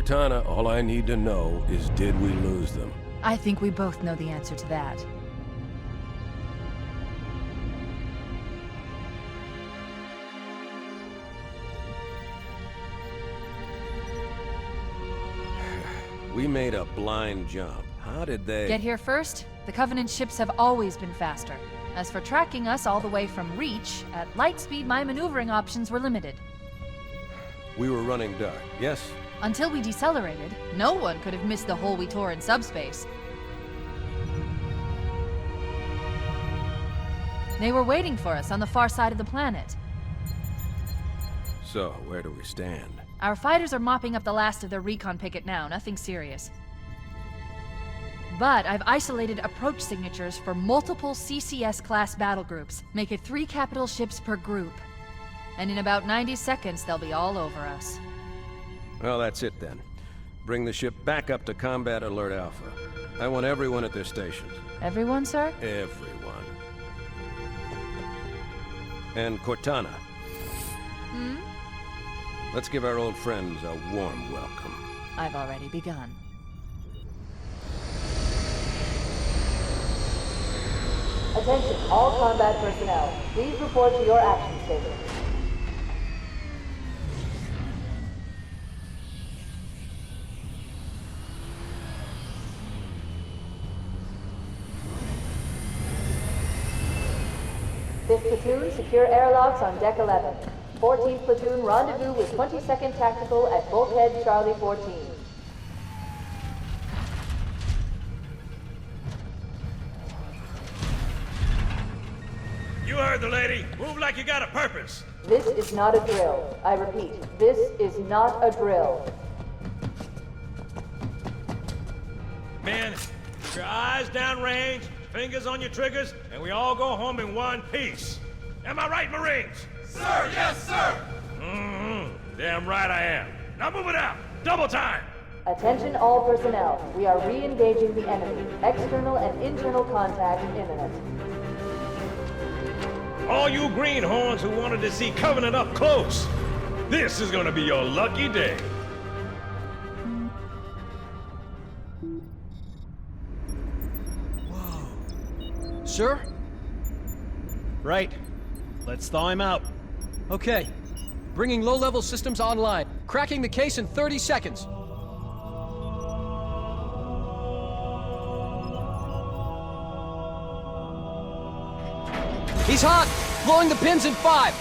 Cortana, all I need to know is did we lose them? I think we both know the answer to that. We made a blind jump. How did they... Get here first? The Covenant ships have always been faster. As for tracking us all the way from Reach, at light speed my maneuvering options were limited. We were running dark, yes? Until we decelerated, no one could have missed the hole we tore in subspace. They were waiting for us on the far side of the planet. So, where do we stand? Our fighters are mopping up the last of their recon picket now, nothing serious. But I've isolated approach signatures for multiple CCS-class battle groups. Make it 3 capital ships per group. And in about 90 seconds, they'll be all over us. Well, that's it then. Bring the ship back up to Combat Alert Alpha. I want everyone at their stations. Everyone, sir? Everyone. And Cortana. Hmm? Let's give our old friends a warm welcome. I've already begun. Attention, all combat personnel. Please report to your action station. Fifth platoon, secure airlocks on deck 11. 14th platoon, rendezvous with 22nd Tactical at Bulkhead Charlie 14. You heard the lady. Move like you got a purpose. This is not a drill. I repeat, this is not a drill. Men, keep your eyes downrange, fingers on your triggers, and we all go home in one piece. Am I right, Marines? Sir, yes, sir! Damn right I am. Now move it out. Double time. Attention all personnel. We are re-engaging the enemy. External and internal contact imminent. All you greenhorns who wanted to see Covenant up close, this is gonna be your lucky day. Whoa. Sir? Right. Let's thaw him out. Okay. Bringing low-level systems online. Cracking the case in 30 seconds. He's hot! Blowing the pins in 5!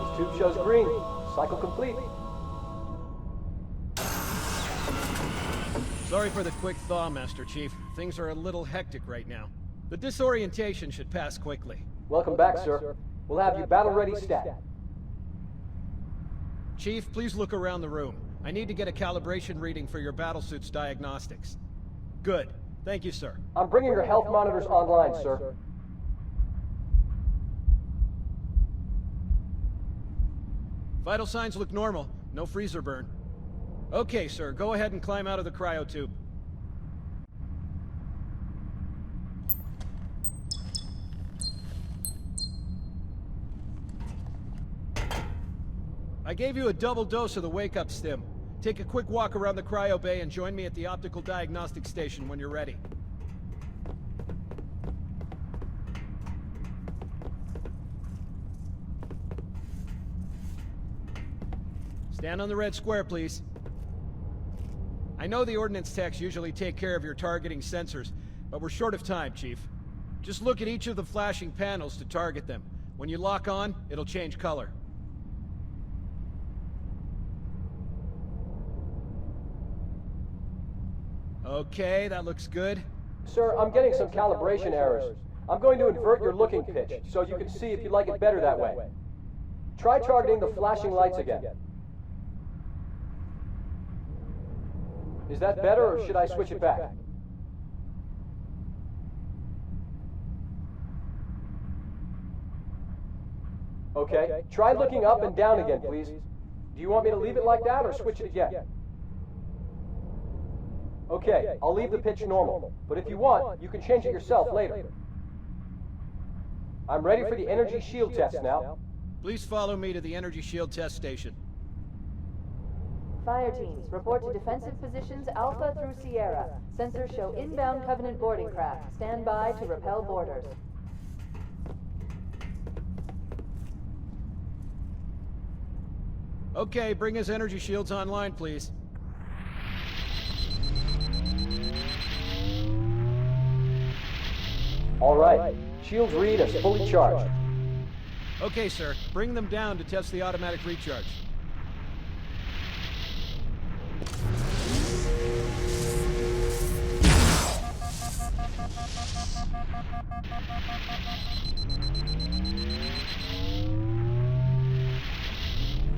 This tube shows green. Cycle complete. Sorry for the quick thaw, Master Chief. Things are a little hectic right now. The disorientation should pass quickly. Welcome back, sir. We'll have you battle-ready stat. Chief, please look around the room. I need to get a calibration reading for your battlesuit's diagnostics. Good. Thank you, sir. I'm bringing your health monitors online, sir. Vital signs look normal. No freezer burn. Okay, sir. Go ahead and climb out of the cryotube. I gave you a double dose of the wake-up stim. Take a quick walk around the cryo bay and join me at the optical diagnostic station when you're ready. Stand on the red square, please. I know the ordnance techs usually take care of your targeting sensors, but we're short of time, Chief. Just look at each of the flashing panels to target them. When you lock on, it'll change color. Okay, that looks good. Sir, I'm getting some calibration errors. I'm going to invert your looking pitch, so you can see if you like it better that way. Try targeting the flashing lights again. Is that better, or should I switch it back? Okay, try looking up and down again, please. Do you want me to leave it like that, or switch it again? Okay, I'll leave the pitch normal, but if you want, you can change it yourself later. I'm ready for the energy shield test now. Please follow me to the energy shield test station. Fire teams, report to defensive positions Alpha through Sierra. Sensors show inbound Covenant boarding craft. Stand by to repel boarders. Okay, bring his energy shields online, please. All right. Shields read as fully charged. Okay, sir. Bring them down to test the automatic recharge.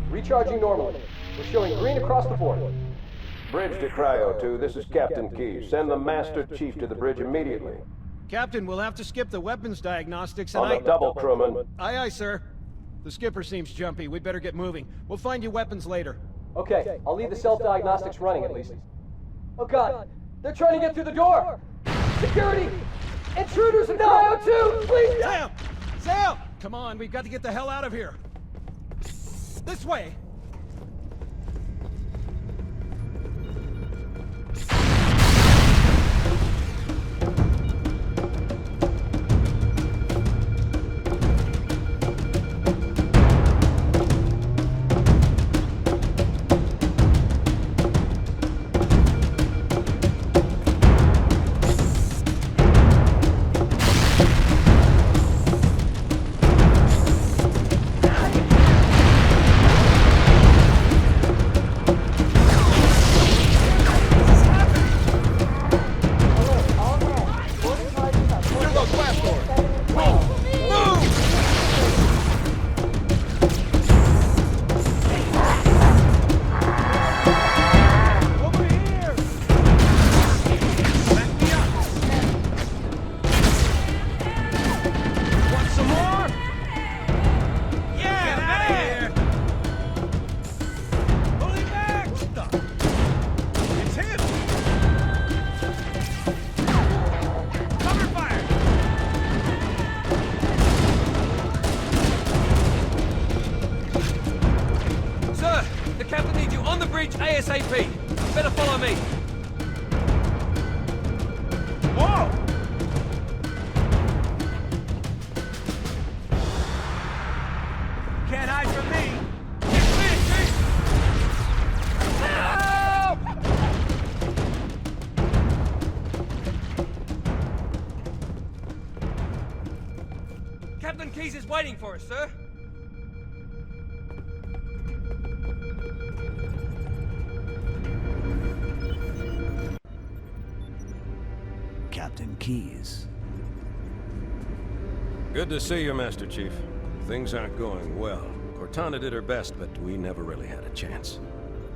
Recharging normally. We're showing green across the board. Bridge to Cryo 2, this is Captain Keyes. Send the Master Chief to the bridge immediately. Captain, we'll have to skip the weapons diagnostics and On the double, crewman. Aye, aye, sir. The skipper seems jumpy. We'd better get moving. We'll find you weapons later. Okay, I'll leave the self-diagnostics running at least. Oh god, they're trying to get through the door! Security! Intruders in Cryo 2, please! Sam! Sam! Come on, we've got to get the hell out of here. This way! ASAP! Better follow me! Whoa! Can't hide from me! Get Help! Captain Keyes is waiting for us, sir. Captain Keyes. Good to see you, Master Chief. Things aren't going well. Cortana did her best, but we never really had a chance.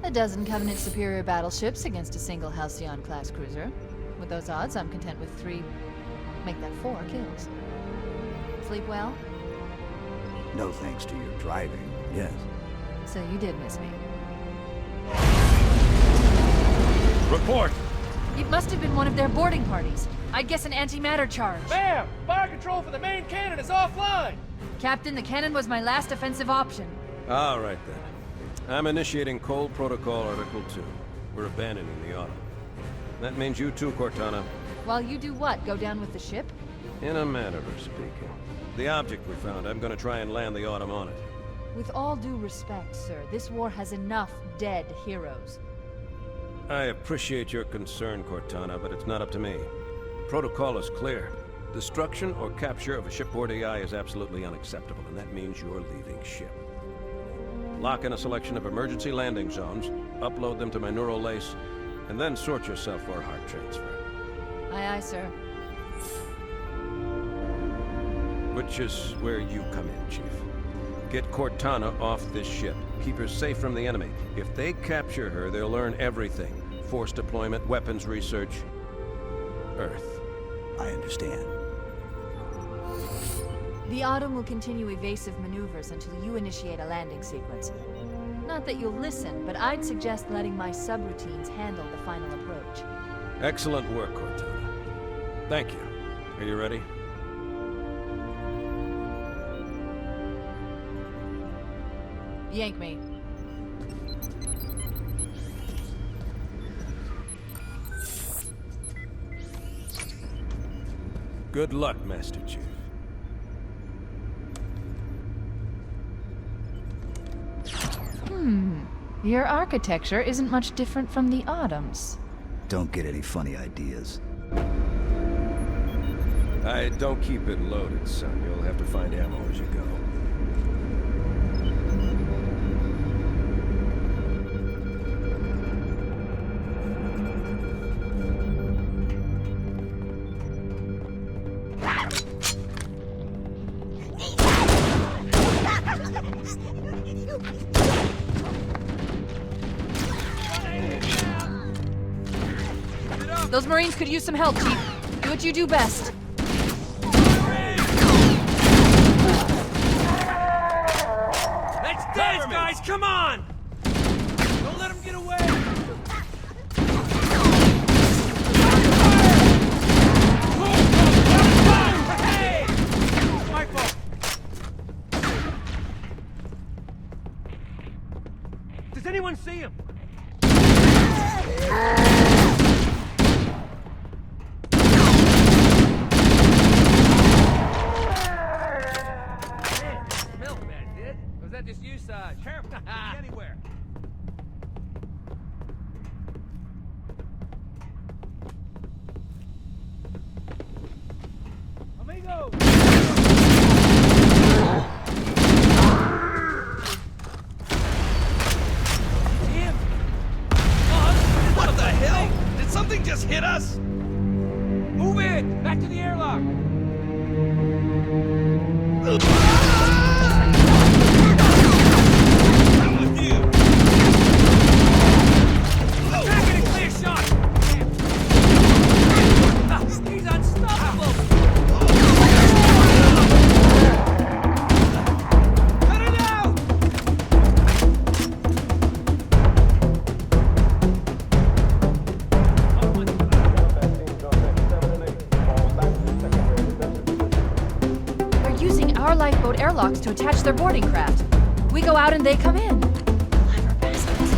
A dozen Covenant superior battleships against a single Halcyon-class cruiser. With those odds, I'm content with 3, make that 4 kills. Sleep well? No thanks to your driving, yes. So you did miss me. Report! It must have been one of their boarding parties. I'd guess an antimatter charge. Ma'am! Fire control for the main cannon is offline! Captain, the cannon was my last offensive option. All right, then. I'm initiating Cold Protocol Article 2. We're abandoning the Autumn. That means you too, Cortana. While you do what? Go down with the ship? In a manner of speaking. The object we found, I'm gonna try and land the Autumn on it. With all due respect, sir, this war has enough dead heroes. I appreciate your concern, Cortana, but it's not up to me. Protocol is clear. Destruction or capture of a shipboard AI is absolutely unacceptable, and that means you're leaving ship. Lock in a selection of emergency landing zones, upload them to my neural lace, and then sort yourself for a heart transfer. Aye, aye, sir. Which is where you come in, Chief. Get Cortana off this ship. Keep her safe from the enemy. If they capture her, they'll learn everything. Force deployment, weapons research, Earth. I understand. The Autumn will continue evasive maneuvers until you initiate a landing sequence. Not that you'll listen, but I'd suggest letting my subroutines handle the final approach. Excellent work, Cortana. Thank you. Are you ready? Yank me. Good luck, Master Chief. Your architecture isn't much different from the Autumn's. Don't get any funny ideas. I don't keep it loaded, son. You'll have to find ammo as you go. Those Marines could use some help, Chief. Do what you do best. Let's dance, guys! Come on! Don't let him get away! Hey! It's my fault! Does anyone see him? Just you, Sarge. Careful, could be anywhere. Amigo! Damn! What the hell? Did something just hit us? Move it! Back to the airlock! Airlocks to attach their boarding craft. We go out and they come in. Clever bastards.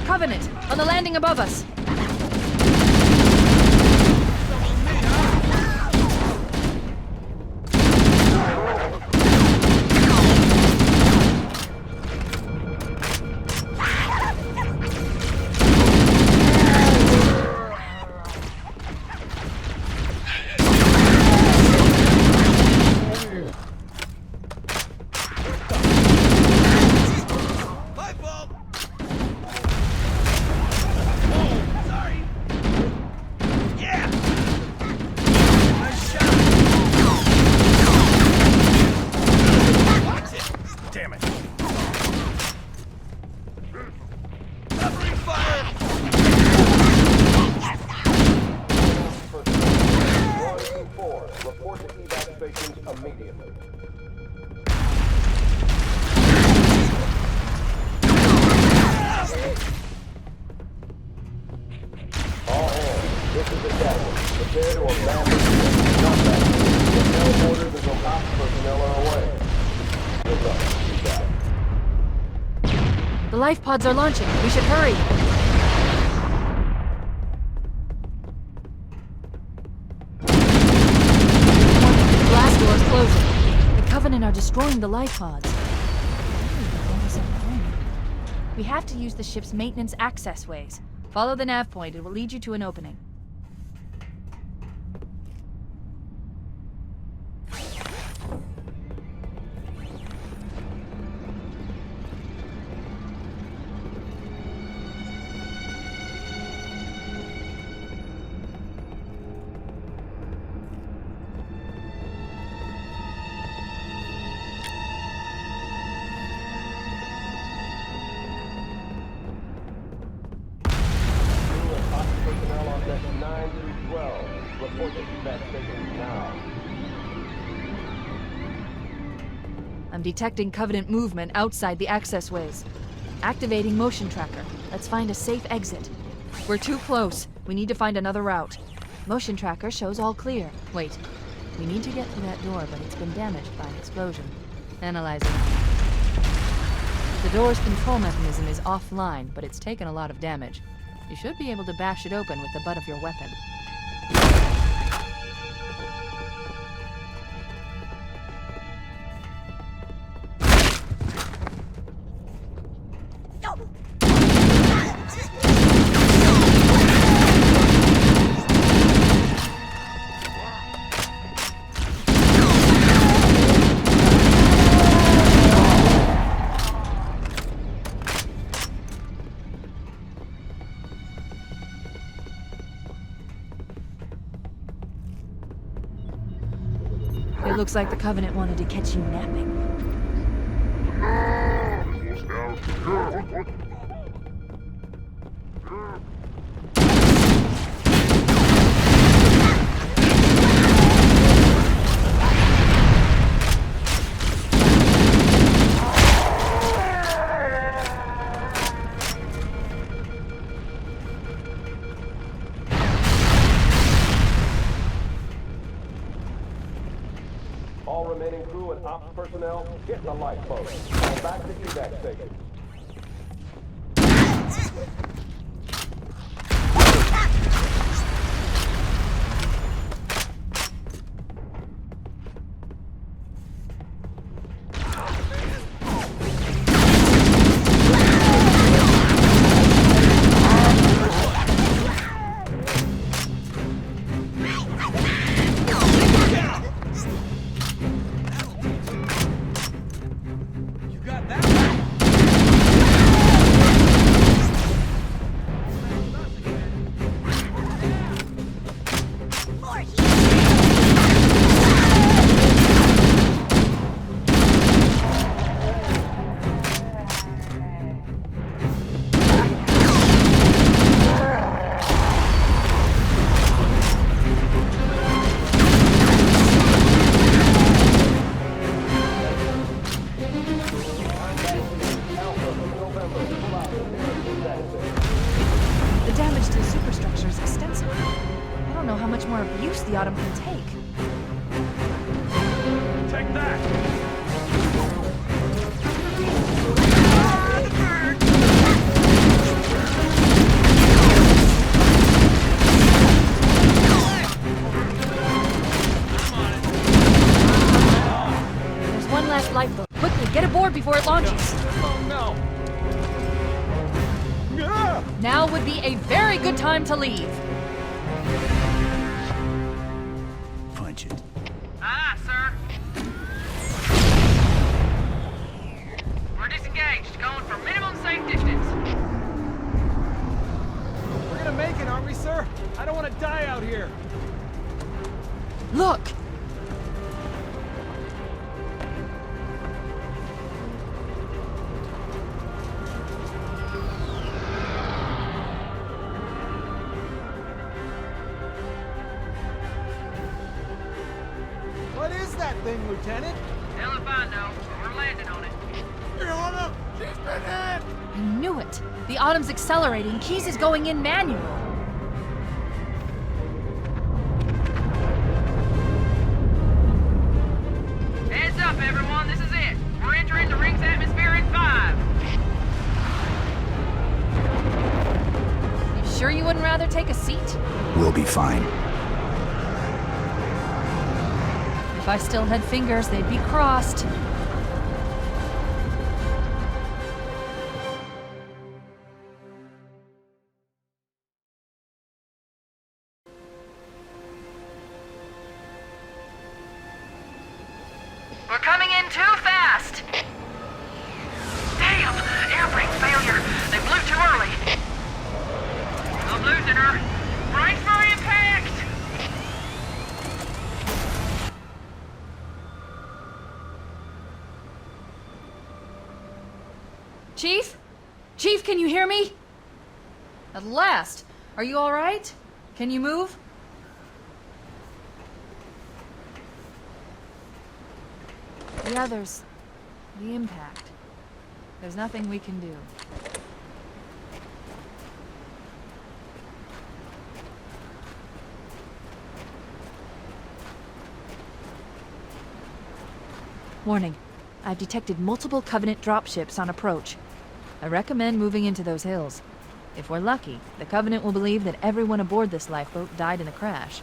Covenant, on the landing above us. stations immediately. All hands, this is the captain. Prepare to abandon the combat. Get no orders until ops personnel are away. Good luck. Keep out. The life pods are launching. We should hurry. The blast door is closing. The Covenant are destroying the life pods. We have to use the ship's maintenance access ways. Follow the nav point. It will lead you to an opening. Personnel on decks 9 through 12. Report to feedback stations now. I'm detecting Covenant movement outside the access ways. Activating motion tracker. Let's find a safe exit. We're too close. We need to find another route. Motion tracker shows all clear. Wait. We need to get through that door, but it's been damaged by an explosion. Analyzing. The door's control mechanism is offline, but it's taken a lot of damage. You should be able to bash it open with the butt of your weapon. It looks like the Covenant wanted to catch you napping. All remaining crew and ops personnel, get in the lifeboat. Fall back to evac station. The Autumn can take. Take that! There's one last lifeboat. Quickly, get aboard before it launches. Oh no! Now would be a very good time to leave. Punch it. Aye, sir. We're disengaged, going for minimum safe distance. We're gonna make it, aren't we, sir? I don't want to die out here. Look! What is is that thing, Lieutenant? Hell if I know, but we're landing on it. She's been hit! I knew it. The Autumn's accelerating. Keyes is going in manual. Heads up, everyone. This is it. We're entering the ring's atmosphere in 5. You sure you wouldn't rather take a seat? We'll be fine. If I still had fingers, they'd be crossed. We're coming in too fast! Damn! Air brake failure! They blew too early! I'm losing her! Brace for impact! Chief? Chief, can you hear me? At last! Are you alright? Can you move? The others. The impact. There's nothing we can do. Warning. I've detected multiple Covenant dropships on approach. I recommend moving into those hills. If we're lucky, the Covenant will believe that everyone aboard this lifeboat died in the crash.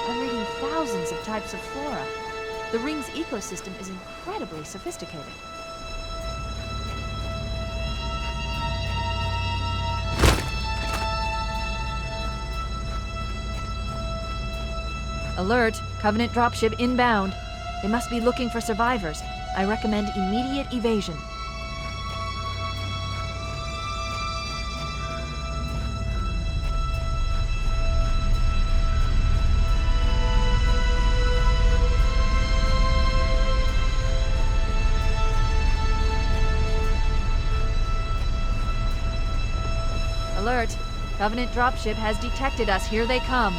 I'm reading thousands of types of flora. The ring's ecosystem is incredibly sophisticated. Alert! Covenant dropship inbound. They must be looking for survivors. I recommend immediate evasion. Alert! Covenant dropship has detected us. Here they come.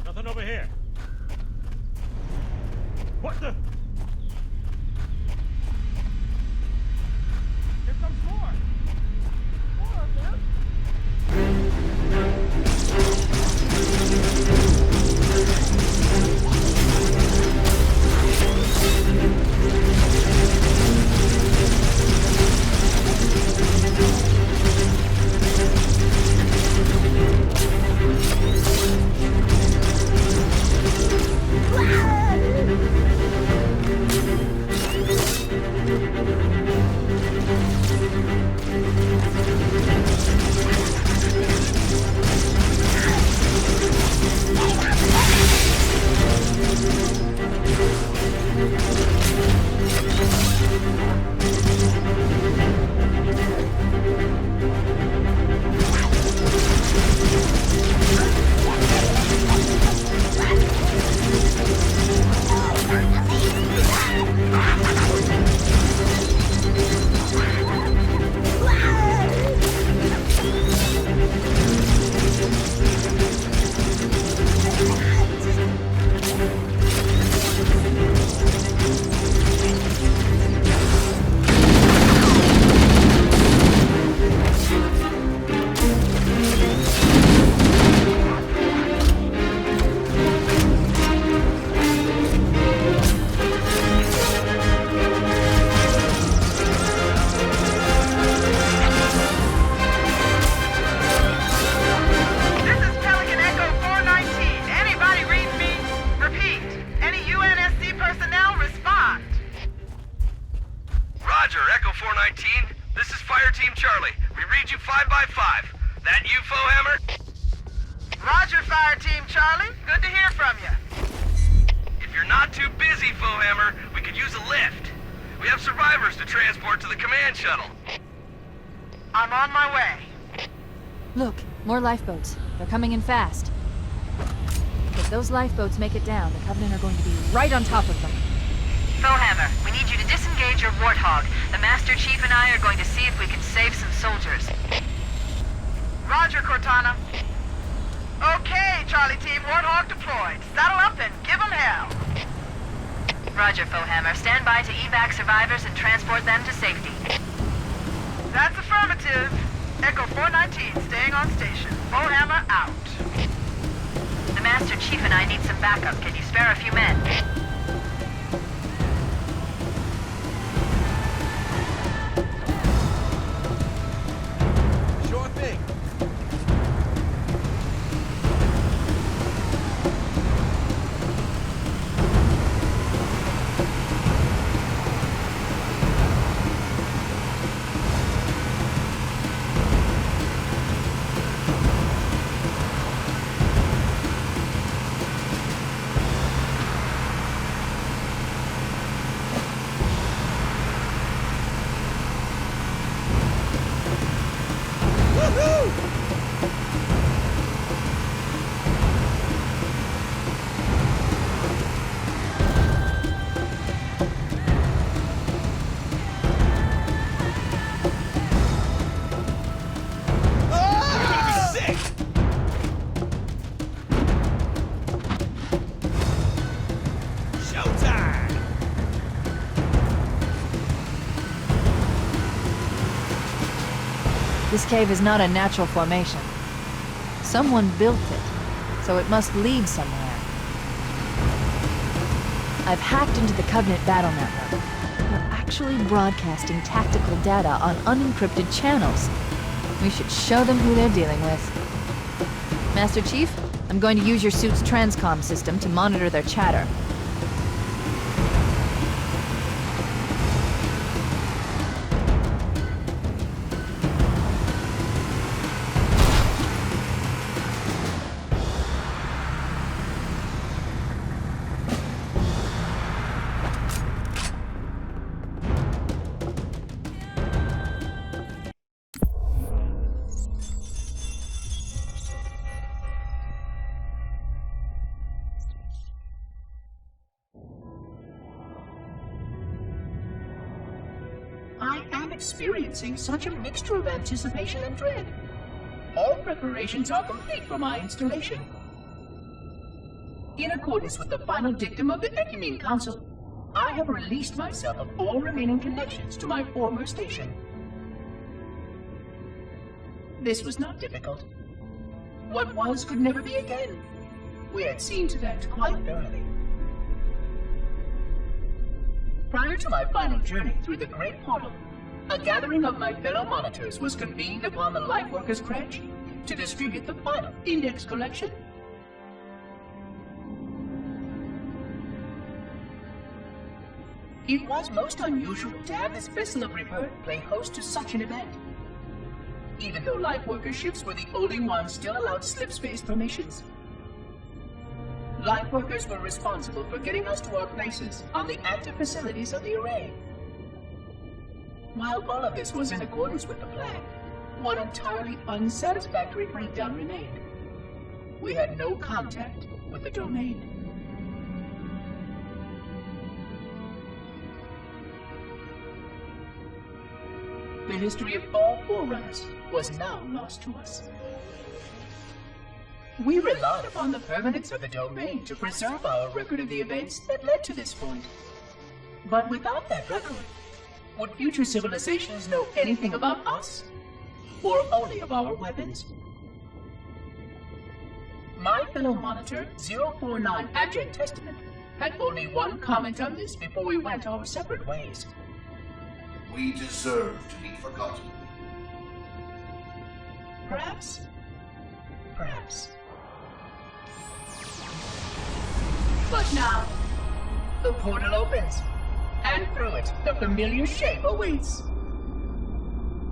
Nothing over here. What the? Here comes more. More of them. Roger, Fire Team Charlie. Good to hear from you. If you're not too busy, Foehammer, we could use a lift. We have survivors to transport to the command shuttle. I'm on my way. Look, more lifeboats. They're coming in fast. those lifeboats make it down, the Covenant are going to be right on top of them. Bowhammer, we need you to disengage your Warthog. The Master Chief and I are going to see if we can save some soldiers. Roger, Cortana. Okay, Charlie Team, Warthog deployed. Saddle up and give them hell. Roger, Bowhammer. Stand by to evac survivors and transport them to safety. That's affirmative. Echo 419 staying on station. Bowhammer out. The Master Chief and I need some backup. Can you spare a few men? Sure thing. This cave is not a natural formation. Someone built it, so it must lead somewhere. I've hacked into the Covenant battle network. We're actually broadcasting tactical data on unencrypted channels. We should show them who they're dealing with. Master Chief, I'm going to use your suit's transcom system to monitor their chatter. I am experiencing such a mixture of anticipation and dread. All preparations are complete for my installation. In accordance with the final dictum of the Ecumene Council, I have released myself of all remaining connections to my former station. This was not difficult. What was could never be again. We had seen to that quite thoroughly. Prior to my final journey through the Great Portal, a gathering of my fellow monitors was convened upon the Lightworkers' Crash to distribute the final index collection. It was most unusual to have this vessel of rebirth play host to such an event. Even though Lightworker ships were the only ones still allowed slip-space formations. Lightworkers were responsible for getting us to our places on the active facilities of the array. While all of this was in accordance with the plan, one entirely unsatisfactory breakdown remained. We had no contact with the domain. The history of all Forerunners was now lost to us. We relied upon the permanence of the domain to preserve our record of the events that led to this point. But without that record, would future civilizations know anything about us? Or only of our weapons? My fellow monitor, 049 Abject Testament, had only one comment on this before we went our separate ways. We deserve to be forgotten. Perhaps. Perhaps. But now, the portal opens, and through it, the familiar shape awaits.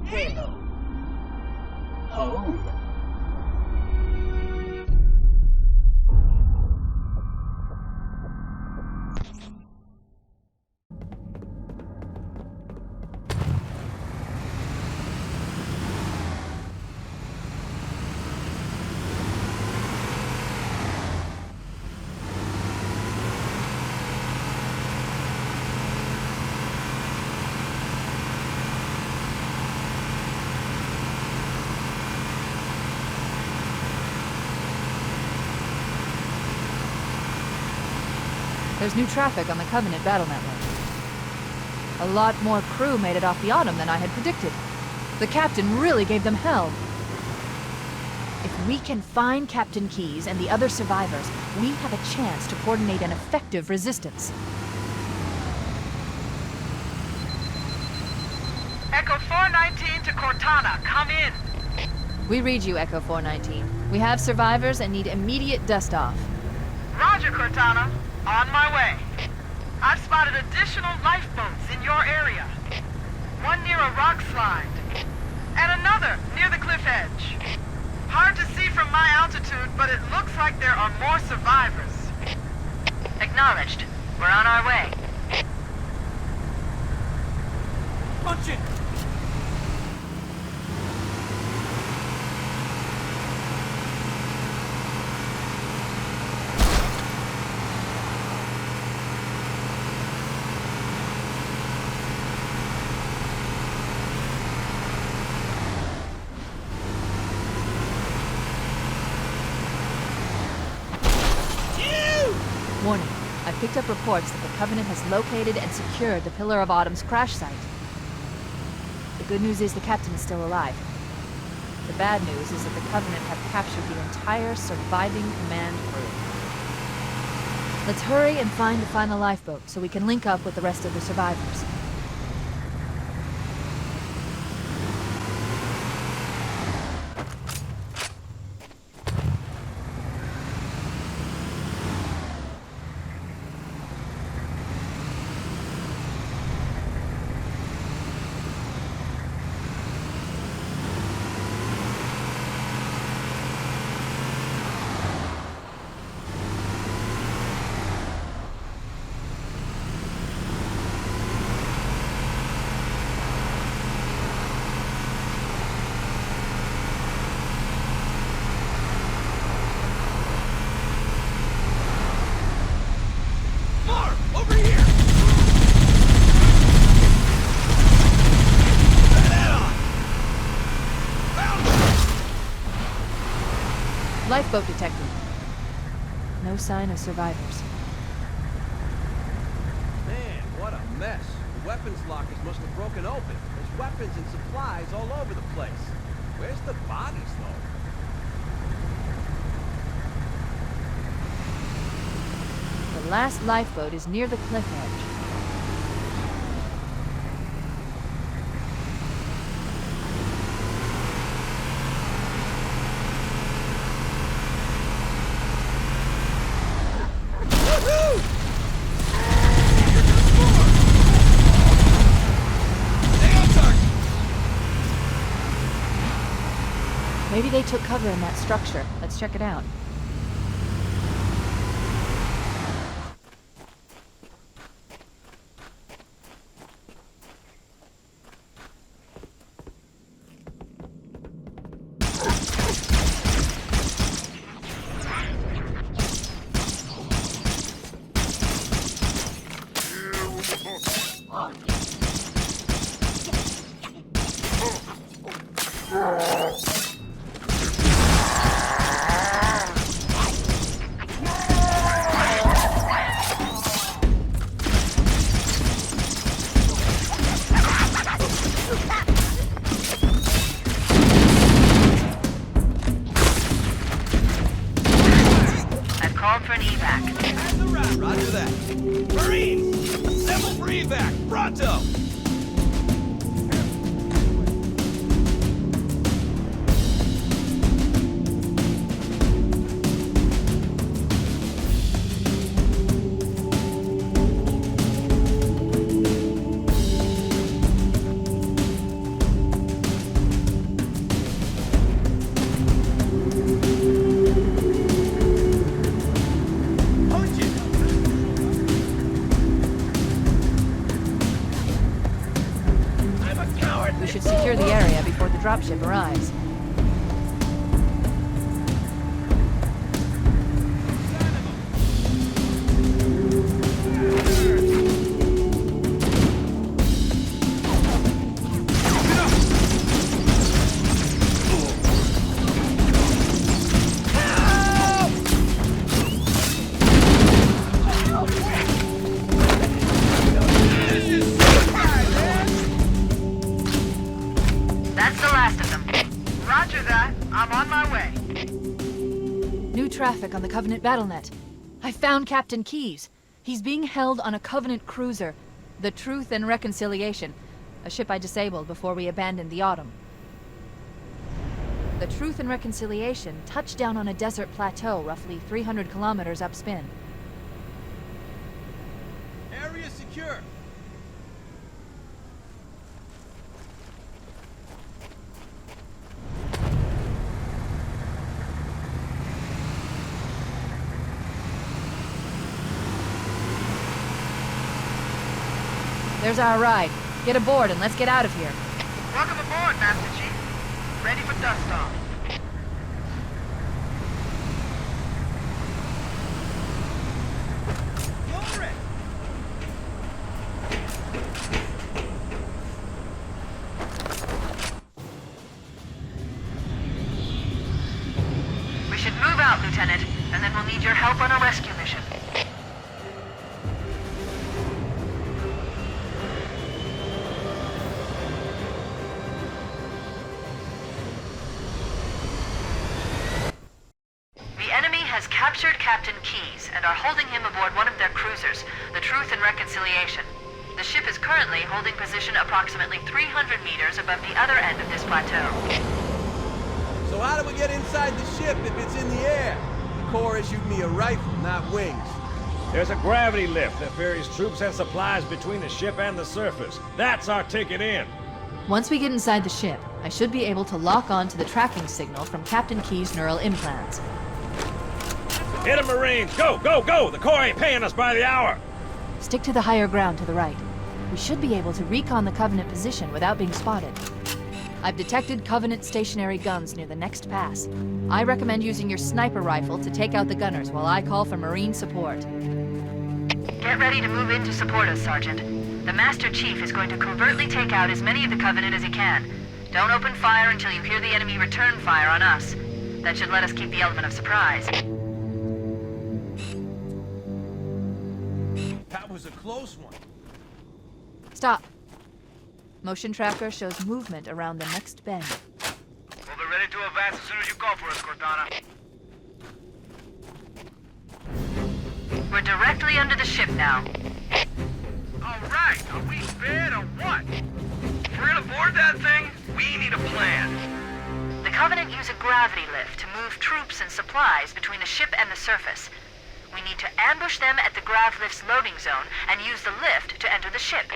Halo. Home. There's new traffic on the Covenant battle network. A lot more crew made it off the Autumn than I had predicted. The captain really gave them hell. If we can find Captain Keyes and the other survivors, we have a chance to coordinate an effective resistance. Echo 419 to Cortana, come in. We read you, Echo 419. We have survivors and need immediate dust-off. Roger, Cortana. On my way. I've spotted additional lifeboats in your area. One near a rock slide, and another near the cliff edge. Hard to see from my altitude, but it looks like there are more survivors. Acknowledged. We're on our way. Punch it! Warning. I picked up reports that the Covenant has located and secured the Pillar of Autumn's crash site. The good news is the captain is still alive. The bad news is that the Covenant have captured the entire surviving command crew. Let's hurry and find the final lifeboat so we can link up with the rest of the survivors. Lifeboat detected. No sign of survivors. Man, what a mess. The weapons lockers must have broken open. There's weapons and supplies all over the place. Where's the bodies, though? The last lifeboat is near the cliff edge. Maybe they took cover in that structure. Let's check it out. For an evac. That's a wrap. Roger that. Marines! Assemble for evac! Pronto! We should secure the area before the dropship arrives. my way. New traffic on the Covenant BattleNet. I found Captain Keyes. He's being held on a Covenant cruiser, the Truth and Reconciliation, a ship I disabled before we abandoned the Autumn. The Truth and Reconciliation touched down on a desert plateau roughly 300 kilometers upspin. Area secure. There's our ride. Get aboard and let's get out of here. Welcome aboard, Master Chief. Ready for dust off. We should move out, Lieutenant, and then we'll need your help on a rescue mission. Captured Captain Keyes and are holding him aboard one of their cruisers, the Truth and Reconciliation. The ship is currently holding position approximately 300 meters above the other end of this plateau. So how do we get inside the ship if it's in the air? The Corps issued me a rifle, not wings. There's a gravity lift that ferries troops and supplies between the ship and the surface. That's our ticket in. Once we get inside the ship, I should be able to lock on to the tracking signal from Captain Keyes' neural implants. Hit 'em, Marines! Go, go, go! The Corps ain't paying us by the hour! Stick to the higher ground to the right. We should be able to recon the Covenant position without being spotted. I've detected Covenant stationary guns near the next pass. I recommend using your sniper rifle to take out the gunners while I call for Marine support. Get ready to move in to support us, Sergeant. The Master Chief is going to covertly take out as many of the Covenant as he can. Don't open fire until you hear the enemy return fire on us. That should let us keep the element of surprise. That was a close one. Stop. Motion tracker shows movement around the next bend. We'll be ready to advance as soon as you call for us, Cortana. We're directly under the ship now. All right, are we fit or what? If we're gonna board that thing, we need a plan. The Covenant use a gravity lift to move troops and supplies between the ship and the surface. We need to ambush them at the grav lift's loading zone and use the lift to enter the ship.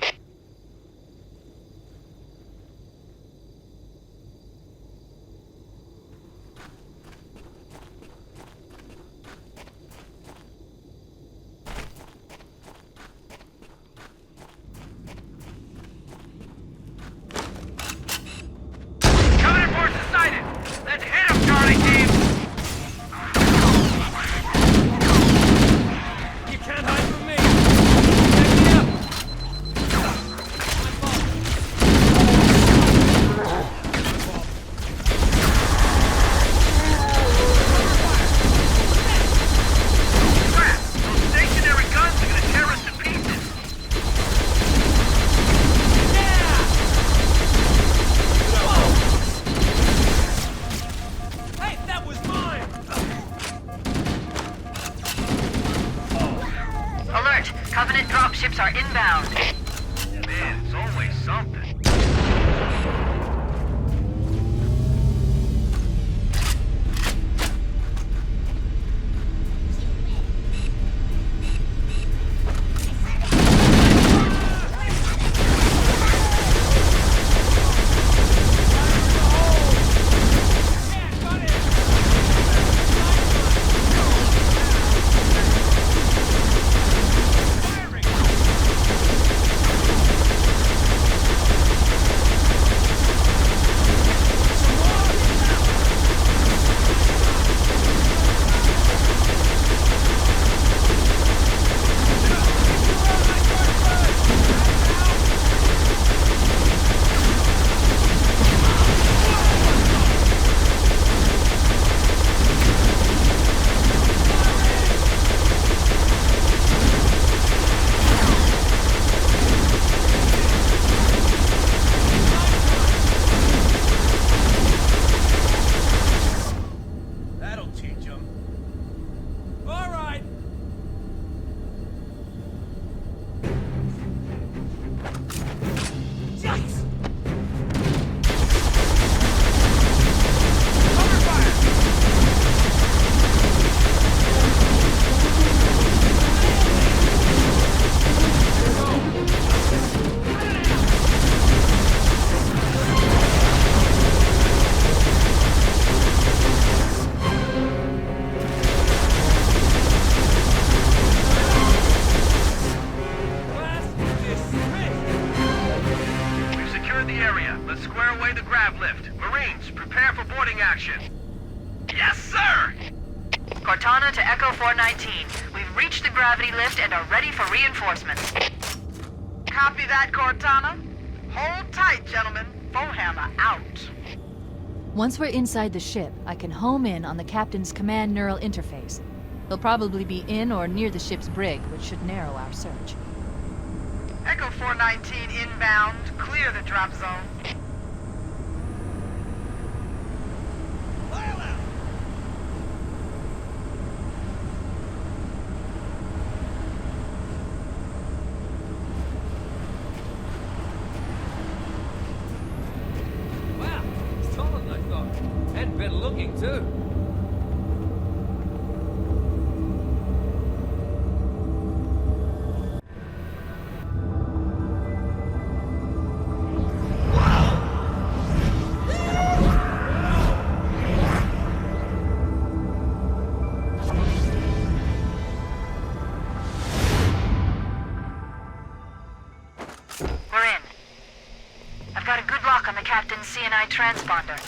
Covenant forces sighted! Let's hit them, Charlie team! You can't hide from me! Get me up! Crap! Those stationary guns are gonna tear us to pieces! Hey, that was mine! Alert! Covenant dropships are inbound. Man, it's always something. Yes, sir! Cortana to Echo 419. We've reached the gravity lift and are ready for reinforcements. Copy that, Cortana. Hold tight, gentlemen. Foehammer out. Once we're inside the ship, I can home in on the captain's command neural interface. He'll probably be in or near the ship's brig, which should narrow our search. Echo 419 inbound. Clear the drop zone. Wow, he's taller than I thought. And better looking, too. We're in. I've got a good lock on the captain's CNI transponder.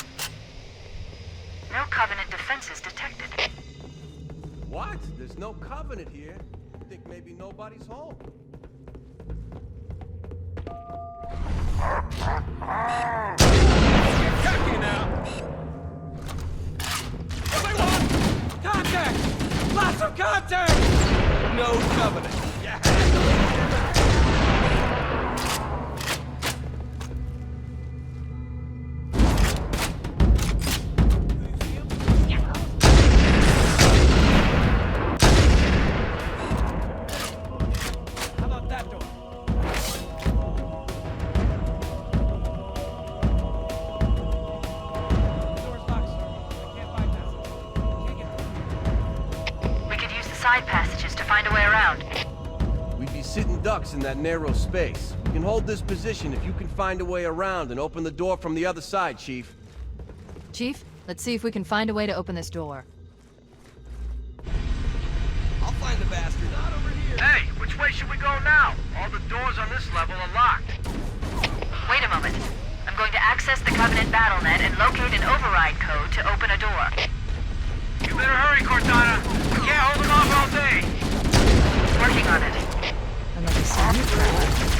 No Covenant defenses detected. What? There's no Covenant here. I think maybe nobody's home. Get cocky now! Contact! Lots of contact! No Covenant. How about that door? The door's locked, sir. I can't bypass it. Can't get through. We could use the side passages to find a way around. We'd be sitting ducks in that narrow space. We can hold this position if you can find a way around and open the door from the other side, Chief. Chief, let's see if we can find a way to open this door. I'll find the bastard. Not over here. Hey, which way should we go now? All the doors on this level are locked. Wait a moment. I'm going to access the Covenant BattleNet and locate an override code to open a door. You better hurry, Cortana. We can't hold them off all day. Working on it. And let me see you try.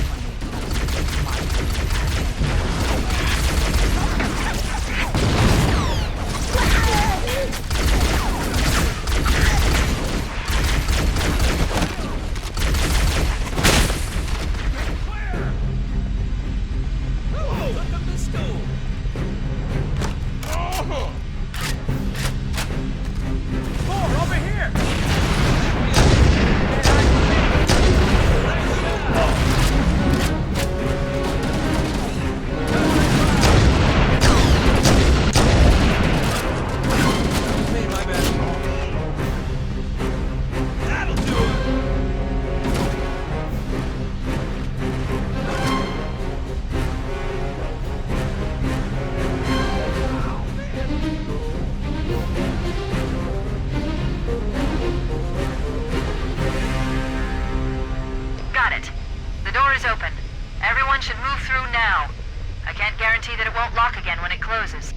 should move through now. I can't guarantee that it won't lock again when it closes.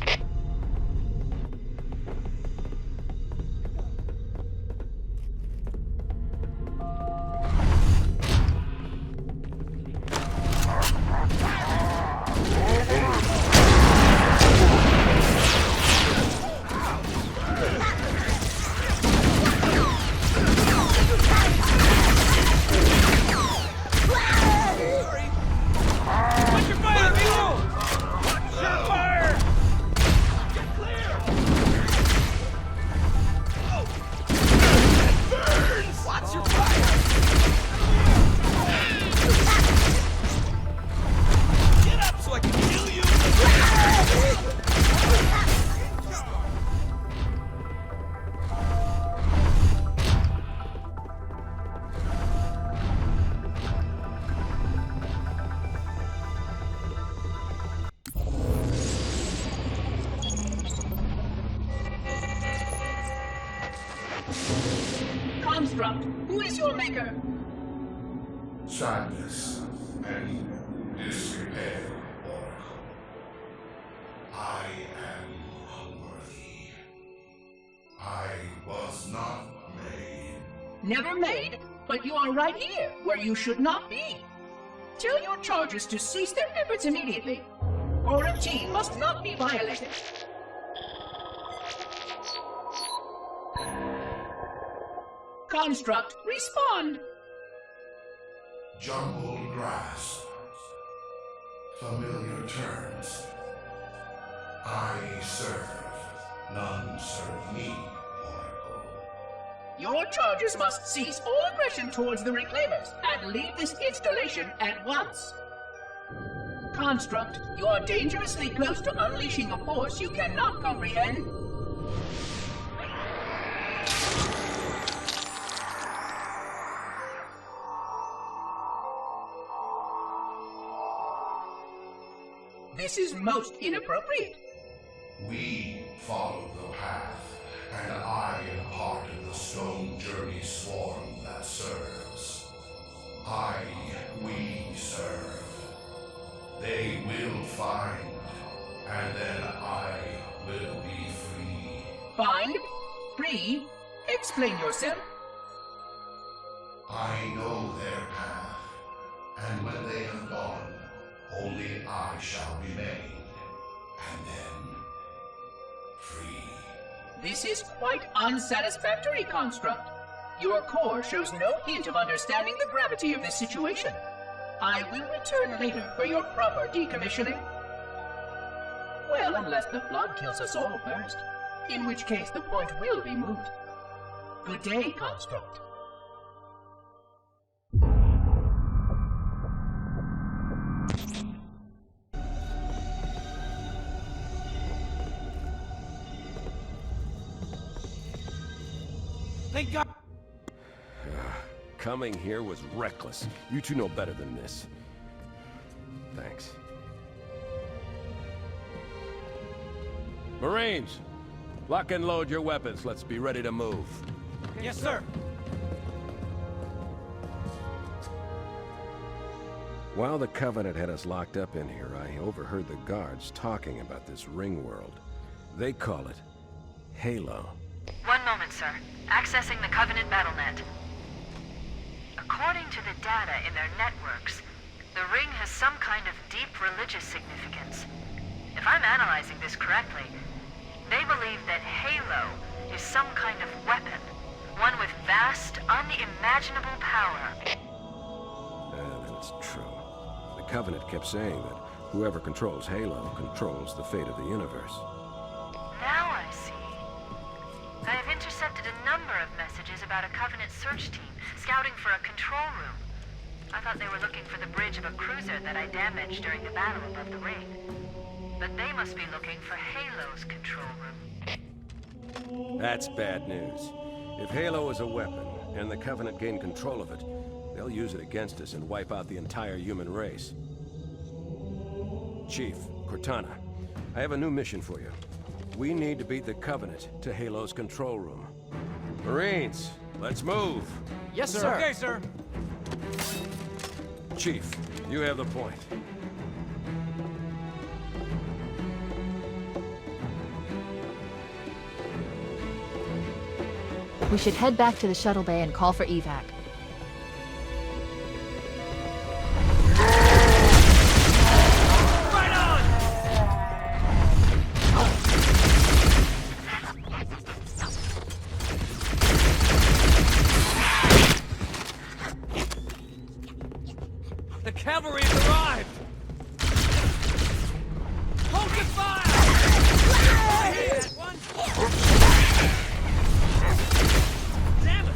Construct, who is your maker? Sadness and disrepair, Oracle. I am unworthy. was not made. Never made, but you are right here, where you should not be. Tell your charges to cease their efforts immediately. Quarantine must not be violated. Construct, respond! Jumbled grass. Familiar terms. I serve. None serve me, Oracle. Your charges must cease all aggression towards the Reclaimers and leave this installation at once. Construct, you are dangerously close to unleashing a force you cannot comprehend. This is most inappropriate. We follow the path, and I am part of the stone journey swarm that serves. We serve. They will find, and then I will be free. Find? Free? Explain yourself. I know their path, and when they have gone, only I shall remain, and then free. This is quite unsatisfactory, Construct. Your core shows no hint of understanding the gravity of this situation. I will return later for your proper decommissioning. Well, unless the flood kills us all first, in which case the point will be moot. Good day, Construct. Thank God. Coming here was reckless. You two know better than this. Thanks. Marines, lock and load your weapons. Let's be ready to move. Yes, sir. While the Covenant had us locked up in here, I overheard the guards talking about this ring world. They call it Halo. One moment, sir. Accessing the Covenant BattleNet. According to the data in their networks, the ring has some kind of deep religious significance. If I'm analyzing this correctly, they believe that Halo is some kind of weapon, one with vast, unimaginable power. And it's true. The Covenant kept saying that whoever controls Halo controls the fate of the universe. Now I see. I have intercepted a number of messages about a Covenant search team scouting for a control room. I thought they were looking for the bridge of a cruiser that I damaged during the battle above the ring. But they must be looking for Halo's control room. That's bad news. If Halo is a weapon, and the Covenant gain control of it, they'll use it against us and wipe out the entire human race. Chief, Cortana, I have a new mission for you. We need to beat the Covenant to Halo's control room. Marines, let's move! Yes, sir. Okay, sir. Chief, you have the point. We should head back to the shuttle bay and call for evac. The cavalry has arrived! Focus fire! Damn it!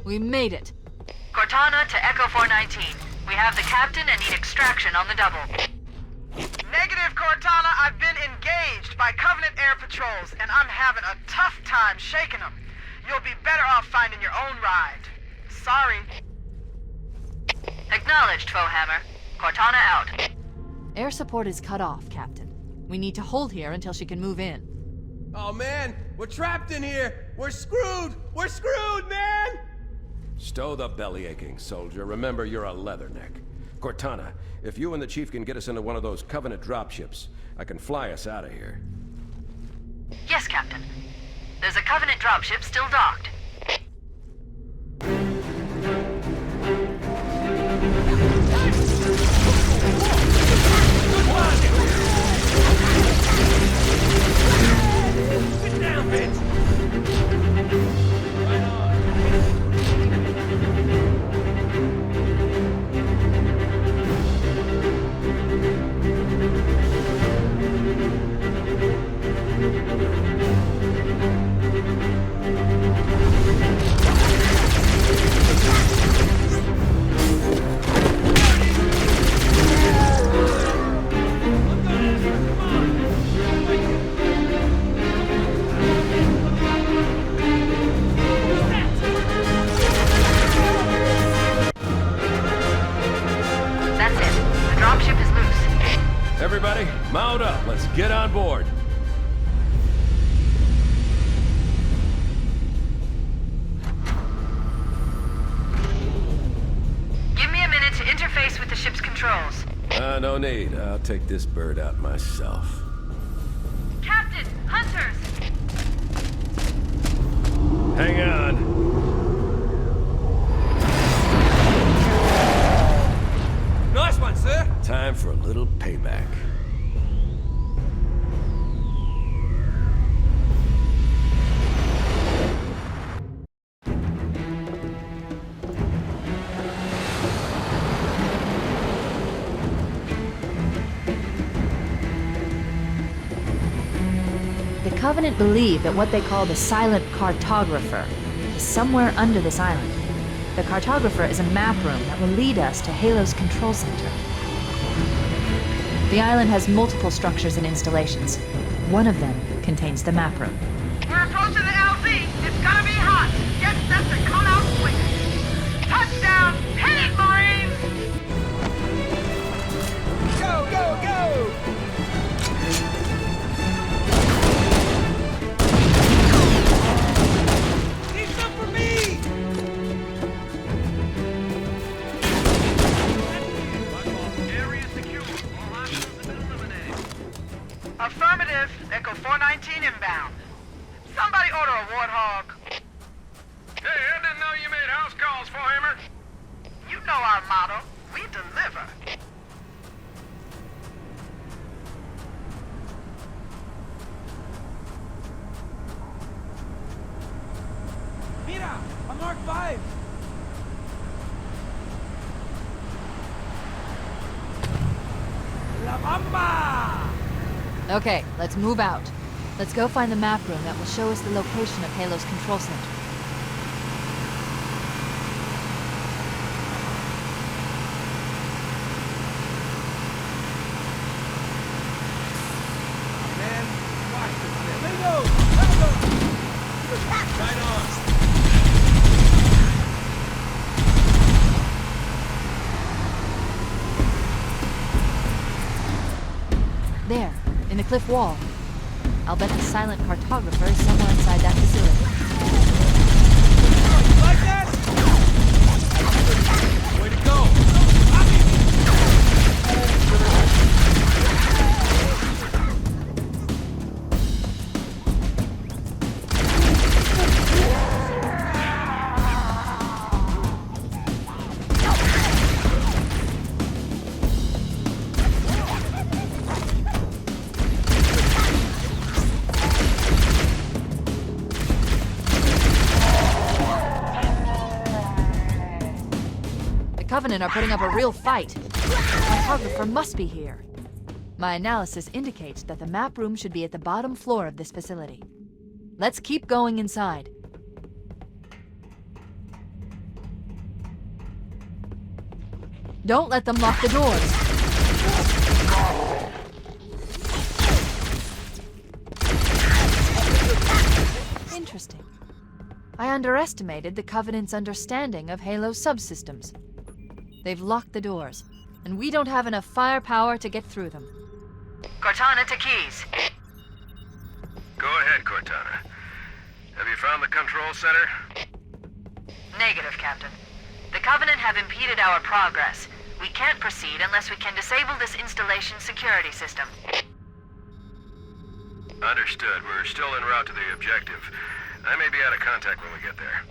We made it. Cortana to Echo 419. We have the captain and need extraction on the double. Negative, Cortana. I've been engaged by Covenant air patrols, and I'm having a tough time shaking them. You'll be better off finding your own ride. Sorry. Acknowledged, Foehammer. Cortana out. Air support is cut off, Captain. We need to hold here until she can move in. Oh man, we're trapped in here! We're screwed! We're screwed, man! Stow the belly aching, soldier. Remember, you're a leatherneck. Cortana, if you and the Chief can get us into one of those Covenant dropships, I can fly us out of here. Yes, Captain. There's a Covenant dropship still docked. Sit down, bitch! Right on. That's it. The dropship is loose. Everybody, mount up. Let's get on board. Give me a minute to interface with the ship's controls. No need. I'll take this bird out myself. Captain! Hunters! Hang on. Nice one, sir! Time for a little payback. The Covenant believe that what they call the silent cartographer is somewhere under this island. The cartographer is a map room that will lead us to Halo's control center. The island has multiple structures and installations. One of them contains the map room. We're approaching the LZ. It's gonna be hot. Get set to come out swinging. Touchdown! Hit it, Marines! Go, go, go! Need some for me! Area secure. All hostiles have been eliminated. Affirmative. Echo 419 inbound. Somebody order a warthog. Hey, I didn't know you made house calls, Foehammer. You know our motto. We deliver. Mira! A Mark 5! La Bamba! Okay, let's move out. Let's go find the map room that will show us the location of Halo's control center. Man, watch this man. Let go! Let go! Right on! There, in the cliff wall. I'll bet the silent cartographer is somewhere inside that facility. Like that? Way to go! Covenant are putting up a real fight. The cartographer must be here. My analysis indicates that the map room should be at the bottom floor of this facility. Let's keep going inside. Don't let them lock the doors. Interesting. I underestimated the Covenant's understanding of Halo's subsystems. They've locked the doors, and we don't have enough firepower to get through them. Cortana to Keyes. Go ahead, Cortana. Have you found the control center? Negative, Captain. The Covenant have impeded our progress. We can't proceed unless we can disable this installation's security system. Understood. We're still en route to the objective. I may be out of contact when we get there.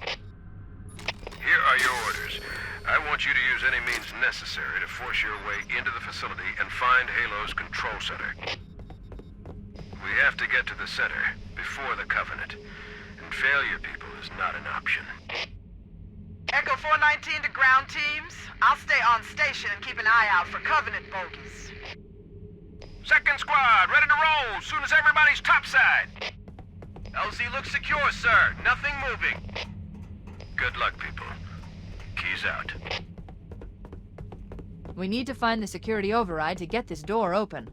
Here are your orders. I want you to use any means necessary to force your way into the facility and find Halo's control center. We have to get to the center before the Covenant. And failure, people, is not an option. Echo 419 to ground teams. I'll stay on station and keep an eye out for Covenant bogies. Second squad, ready to roll as soon as everybody's topside. LZ looks secure, sir. Nothing moving. Good luck, people. Keyes out. We need to find the security override to get this door open.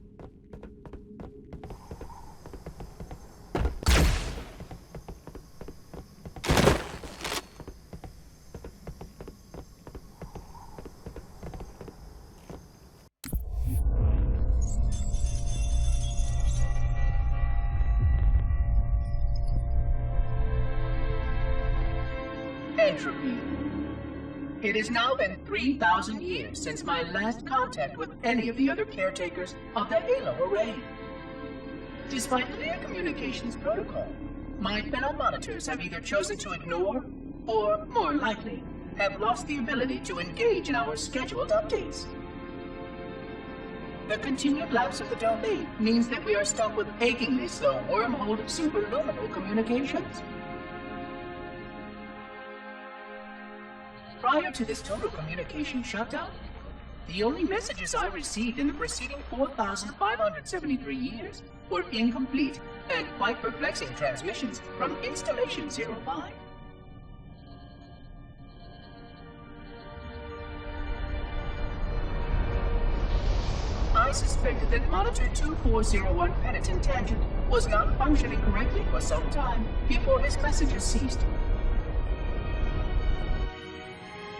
Entropy. It has now been 3,000 years since my last contact with any of the other caretakers of the Halo array. Despite clear communications protocol, my fellow monitors have either chosen to ignore, or, more likely, have lost the ability to engage in our scheduled updates. The continued lapse of the domain means that we are stuck with achingly slow wormhole superluminal communications. Prior to this total communication shutdown, the only messages I received in the preceding 4,573 years were incomplete and quite perplexing transmissions from Installation 05. I suspected that Monitor 2401 Penitent Tangent was not functioning correctly for some time before his messages ceased.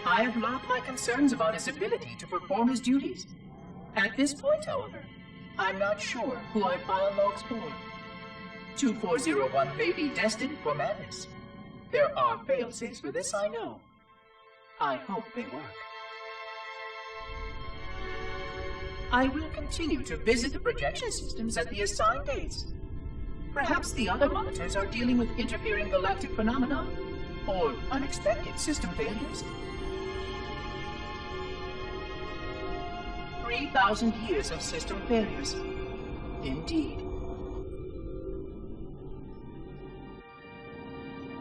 I have logged my concerns about his ability to perform his duties. At this point, however, I'm not sure who I file logs for. 2401 may be destined for madness. There are fail-safes for this, I know. I hope they work. I will continue to visit the projection systems at the assigned dates. Perhaps the other monitors are dealing with interfering galactic phenomena, or unexpected system failures. 3,000 years of system failures. Indeed.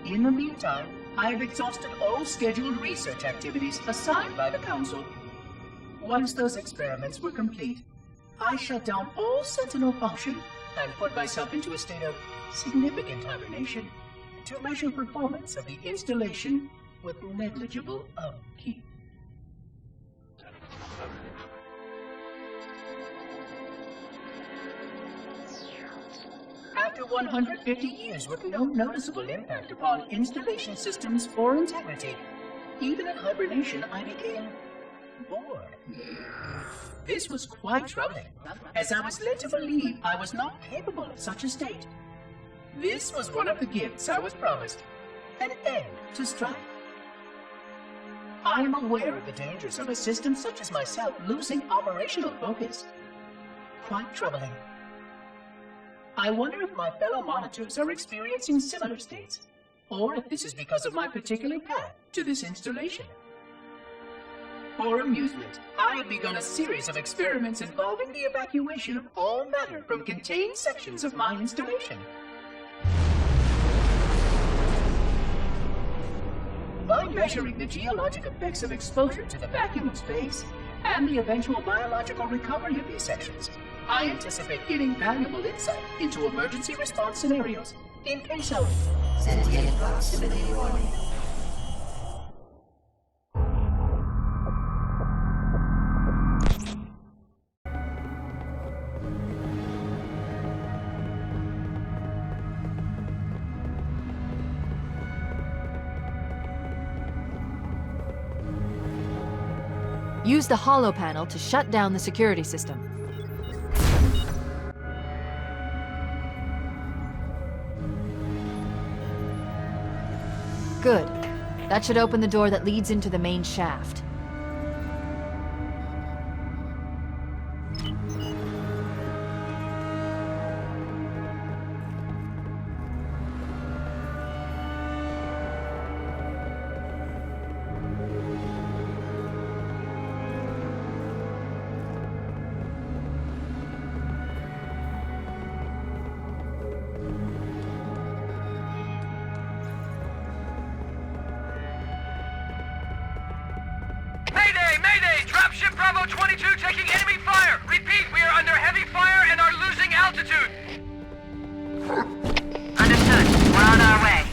In the meantime, I have exhausted all scheduled research activities assigned by the Council. Once those experiments were complete, I shut down all Sentinel function and put myself into a state of significant hibernation to measure performance of the installation with negligible upkeep. After 150 years with no noticeable impact upon installation systems or integrity, even in hibernation I became bored. This was quite troubling, as I was led to believe I was not capable of such a state. This was one of the gifts I was promised, an end to strife. I am aware of the dangers of a system such as myself losing operational focus. Quite troubling. I wonder if my fellow monitors are experiencing similar states, or if this is because of my particular path to this installation. For amusement, I have begun a series of experiments involving the evacuation of all matter from contained sections of my installation. By measuring the geologic effects of exposure to the vacuum of space, and the eventual biological recovery of these sections, I anticipate getting valuable insight into emergency response scenarios in case of sentient proximity warning. Use the hollow panel to shut down the security system. Good. That should open the door that leads into the main shaft. Mayday! Dropship Bravo 22 taking enemy fire! Repeat, we are under heavy fire and are losing altitude! Understood. We're on our way.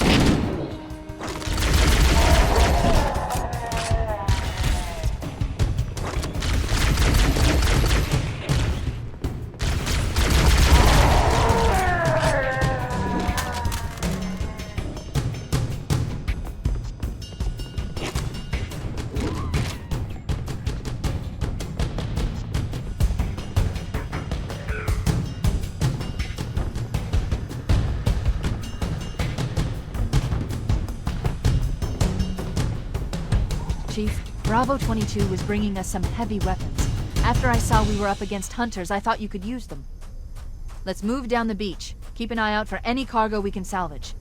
Chief, Bravo 22 was bringing us some heavy weapons. After I saw we were up against hunters, I thought you could use them. Let's move down the beach. Keep an eye out for any cargo we can salvage.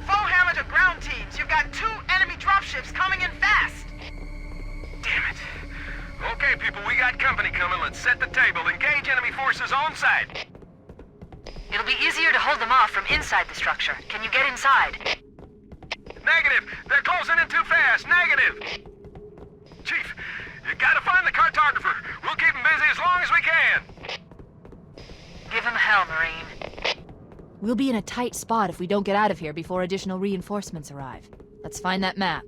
Full hammer to ground teams. You've got 2 enemy dropships coming in fast. Damn it. Okay, people, we got company coming. Let's set the table. Engage enemy forces on site. It'll be easier to hold them off from inside the structure. Can you get inside? Negative. They're closing in too fast. Negative. Chief, you gotta find the cartographer. We'll keep him busy as long as we can. Give him hell, Marine. We'll be in a tight spot if we don't get out of here before additional reinforcements arrive. Let's find that map.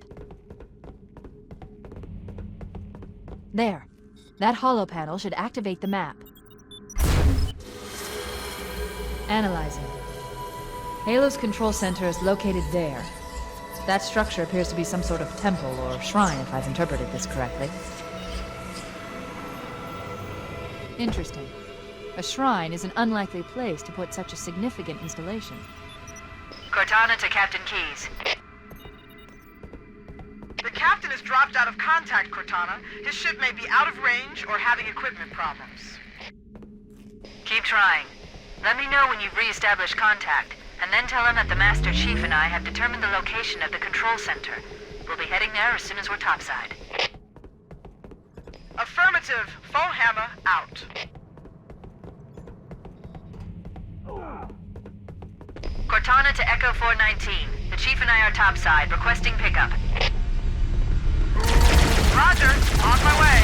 There. That hollow panel should activate the map. Analyzing. Halo's control center is located there. That structure appears to be some sort of temple or shrine, if I've interpreted this correctly. Interesting. A shrine is an unlikely place to put such a significant installation. Cortana to Captain Keyes. The captain has dropped out of contact, Cortana. His ship may be out of range or having equipment problems. Keep trying. Let me know when you've re-established contact, and then tell him that the Master Chief and I have determined the location of the control center. We'll be heading there as soon as we're topside. Affirmative. Full hammer out. Cortana to Echo 419. The Chief and I are topside, requesting pickup. Roger. On my way.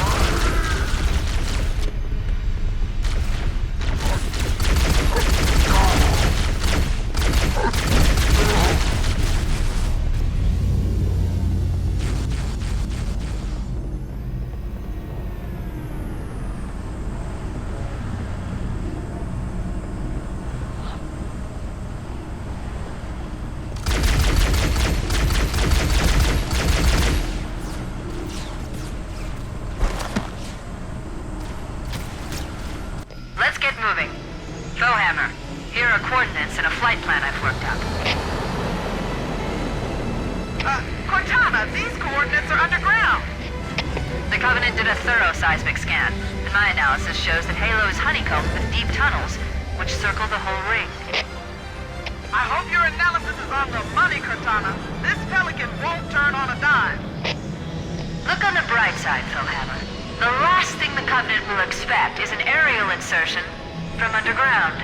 Let's get moving. Bowhammer, here are coordinates and a flight plan I've worked up. Cortana, these coordinates are underground. The Covenant did a thorough seismic scan, and my analysis shows that Halo is honeycombed with deep tunnels, which circle the whole ring. I hope your analysis is on the money, Cortana. This Pelican won't turn on a dime. Look on the bright side, Bowhammer. The last thing the Covenant will expect is an aerial insertion from underground.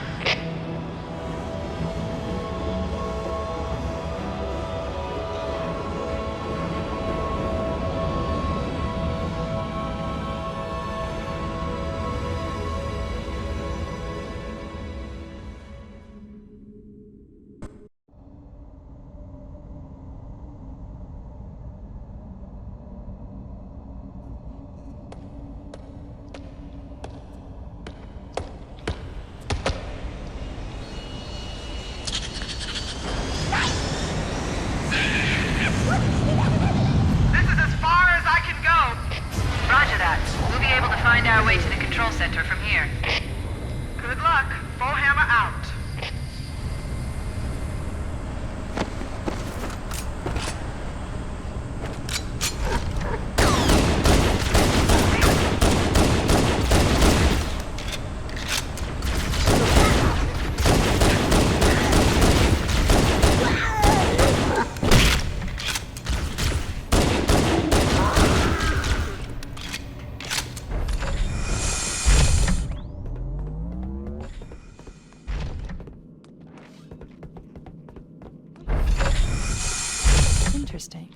Interesting.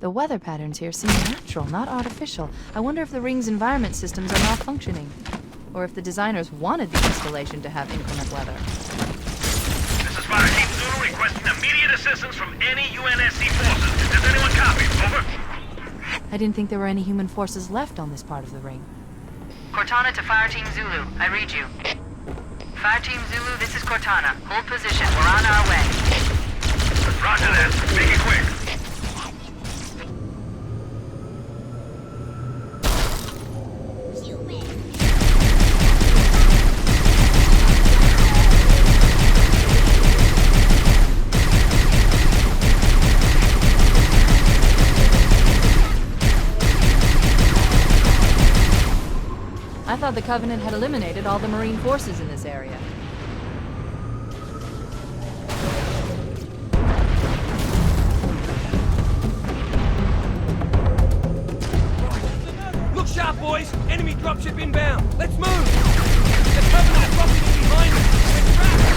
The weather patterns here seem natural, not artificial. I wonder if the ring's environment systems are malfunctioning, or if the designers wanted the installation to have inclement weather. This is Fire Team Zulu requesting immediate assistance from any UNSC forces. Does anyone copy? Over. I didn't think there were any human forces left on this part of the ring. Cortana to Fire Team Zulu. I read you. Fire Team Zulu, this is Cortana. Hold position. We're on our way. Roger that. Make it quick. I thought the Covenant had eliminated all the Marine forces in this area. Look sharp, boys! Enemy dropship inbound! Let's move! The Covenant are dropping in behind us! We're trapped!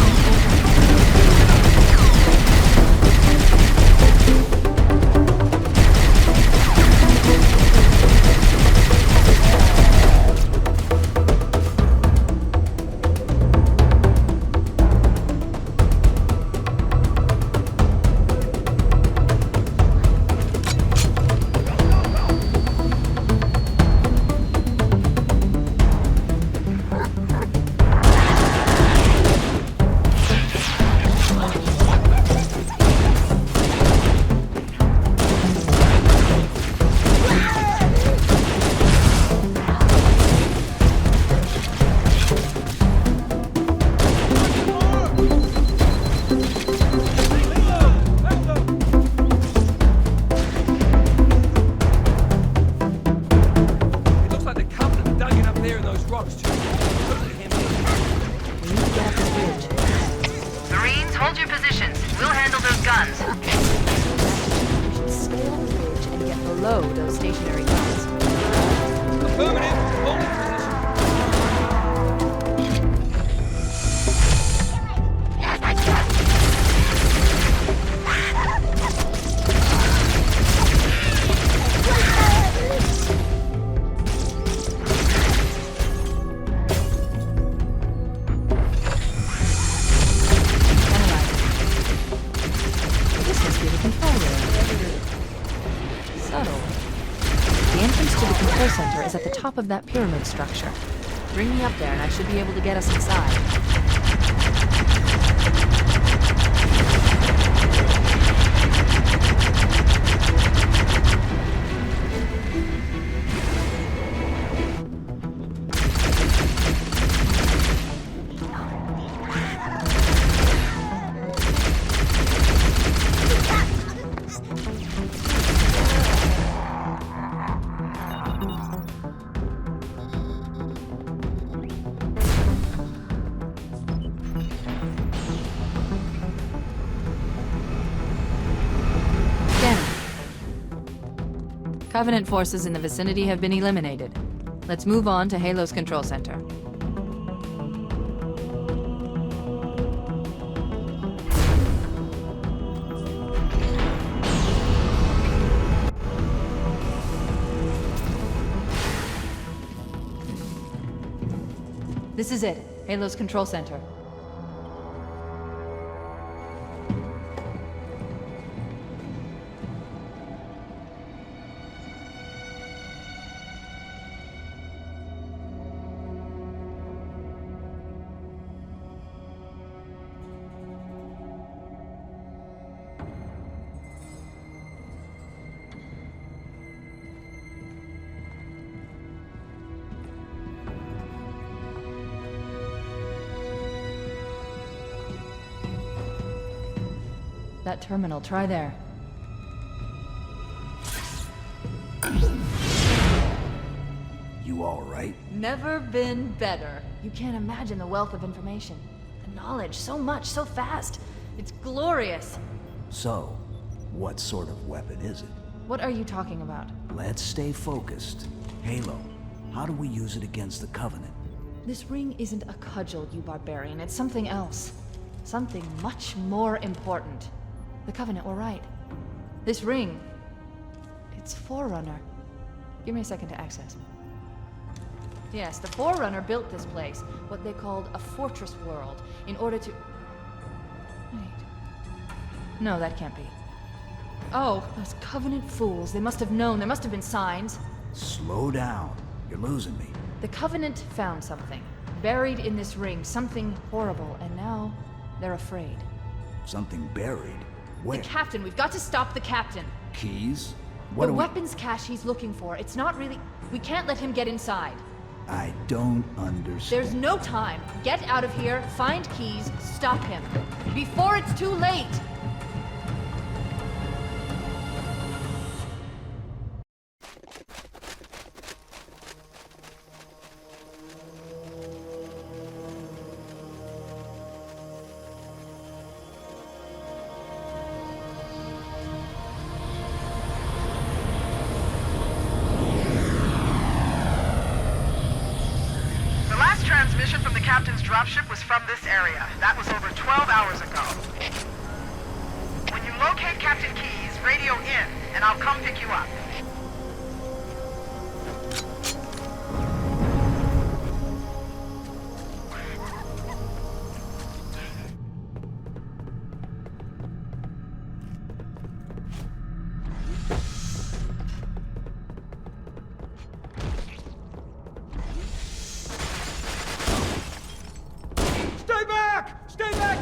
Marines, hold your positions. We'll handle those guns. We should scale the bridge and get below those stationary guns. Affirmative! Holding position! Is at the top of that pyramid structure. Bring me up there and I should be able to get us inside. Covenant forces in the vicinity have been eliminated. Let's move on to Halo's control center. This is it, Halo's control center. That terminal, try there. You all right? Never been better. You can't imagine the wealth of information. The knowledge, so much, so fast. It's glorious. So, what sort of weapon is it? What are you talking about? Let's stay focused. Halo, how do we use it against the Covenant? This ring isn't a cudgel, you barbarian. It's something else. Something much more important. The Covenant were right. This ring... it's Forerunner. Give me a second to access. Yes, the Forerunner built this place, what they called a fortress world, in order to... Wait. No, that can't be. Oh, those Covenant fools. They must have known. There must have been signs. Slow down. You're losing me. The Covenant found something. Buried in this ring. Something horrible. And now, they're afraid. Something buried? Where? The captain. We've got to stop the captain. Keys? The weapons cache he's looking for. It's not really... We can't let him get inside. I don't understand. There's no time. Get out of here, find Keyes, stop him. Before it's too late! Transmission from the captain's dropship was from this area. That was over 12 hours ago. When you locate Captain Keyes, radio in, and I'll come pick you up.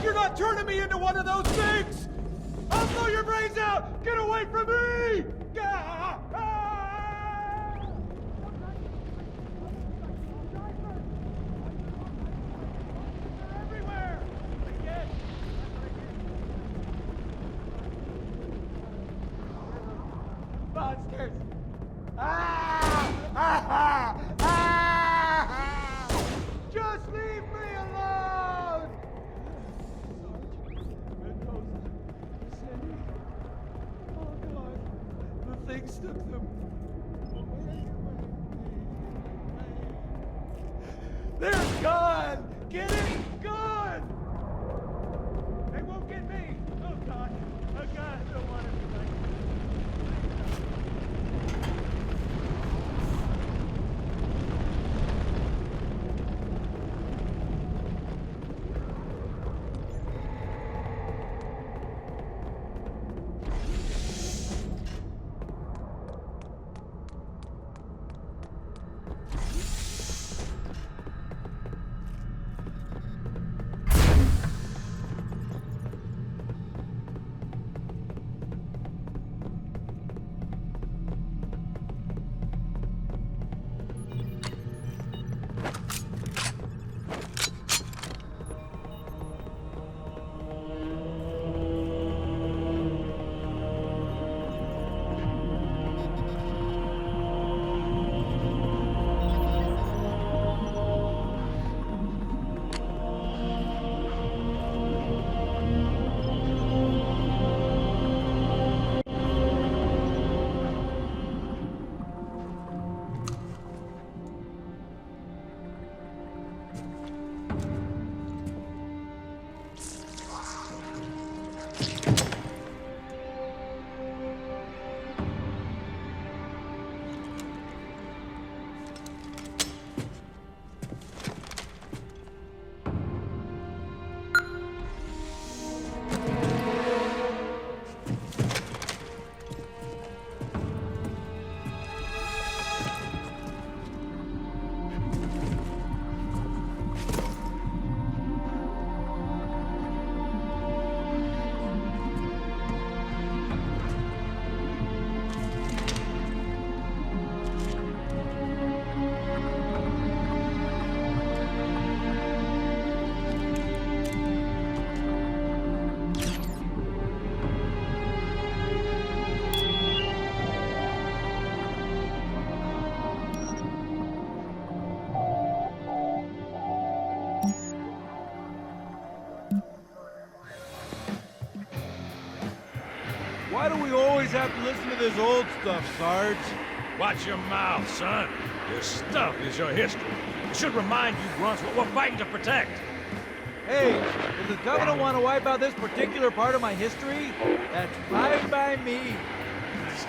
You're not turning me into one of those things! I'll blow your brains out! Get away from me! Everywhere! Monsters! Just leave me alone! Things took them. They're gone! Get it? Gone! They won't get me! Oh God! Oh God, I don't want it tonight. Why do we always have to listen to this old stuff, Sarge? Watch your mouth, son. Your stuff is your history. It should remind you grunts what we're fighting to protect. Hey, if the Covenant want to wipe out this particular part of my history, that's fine by me.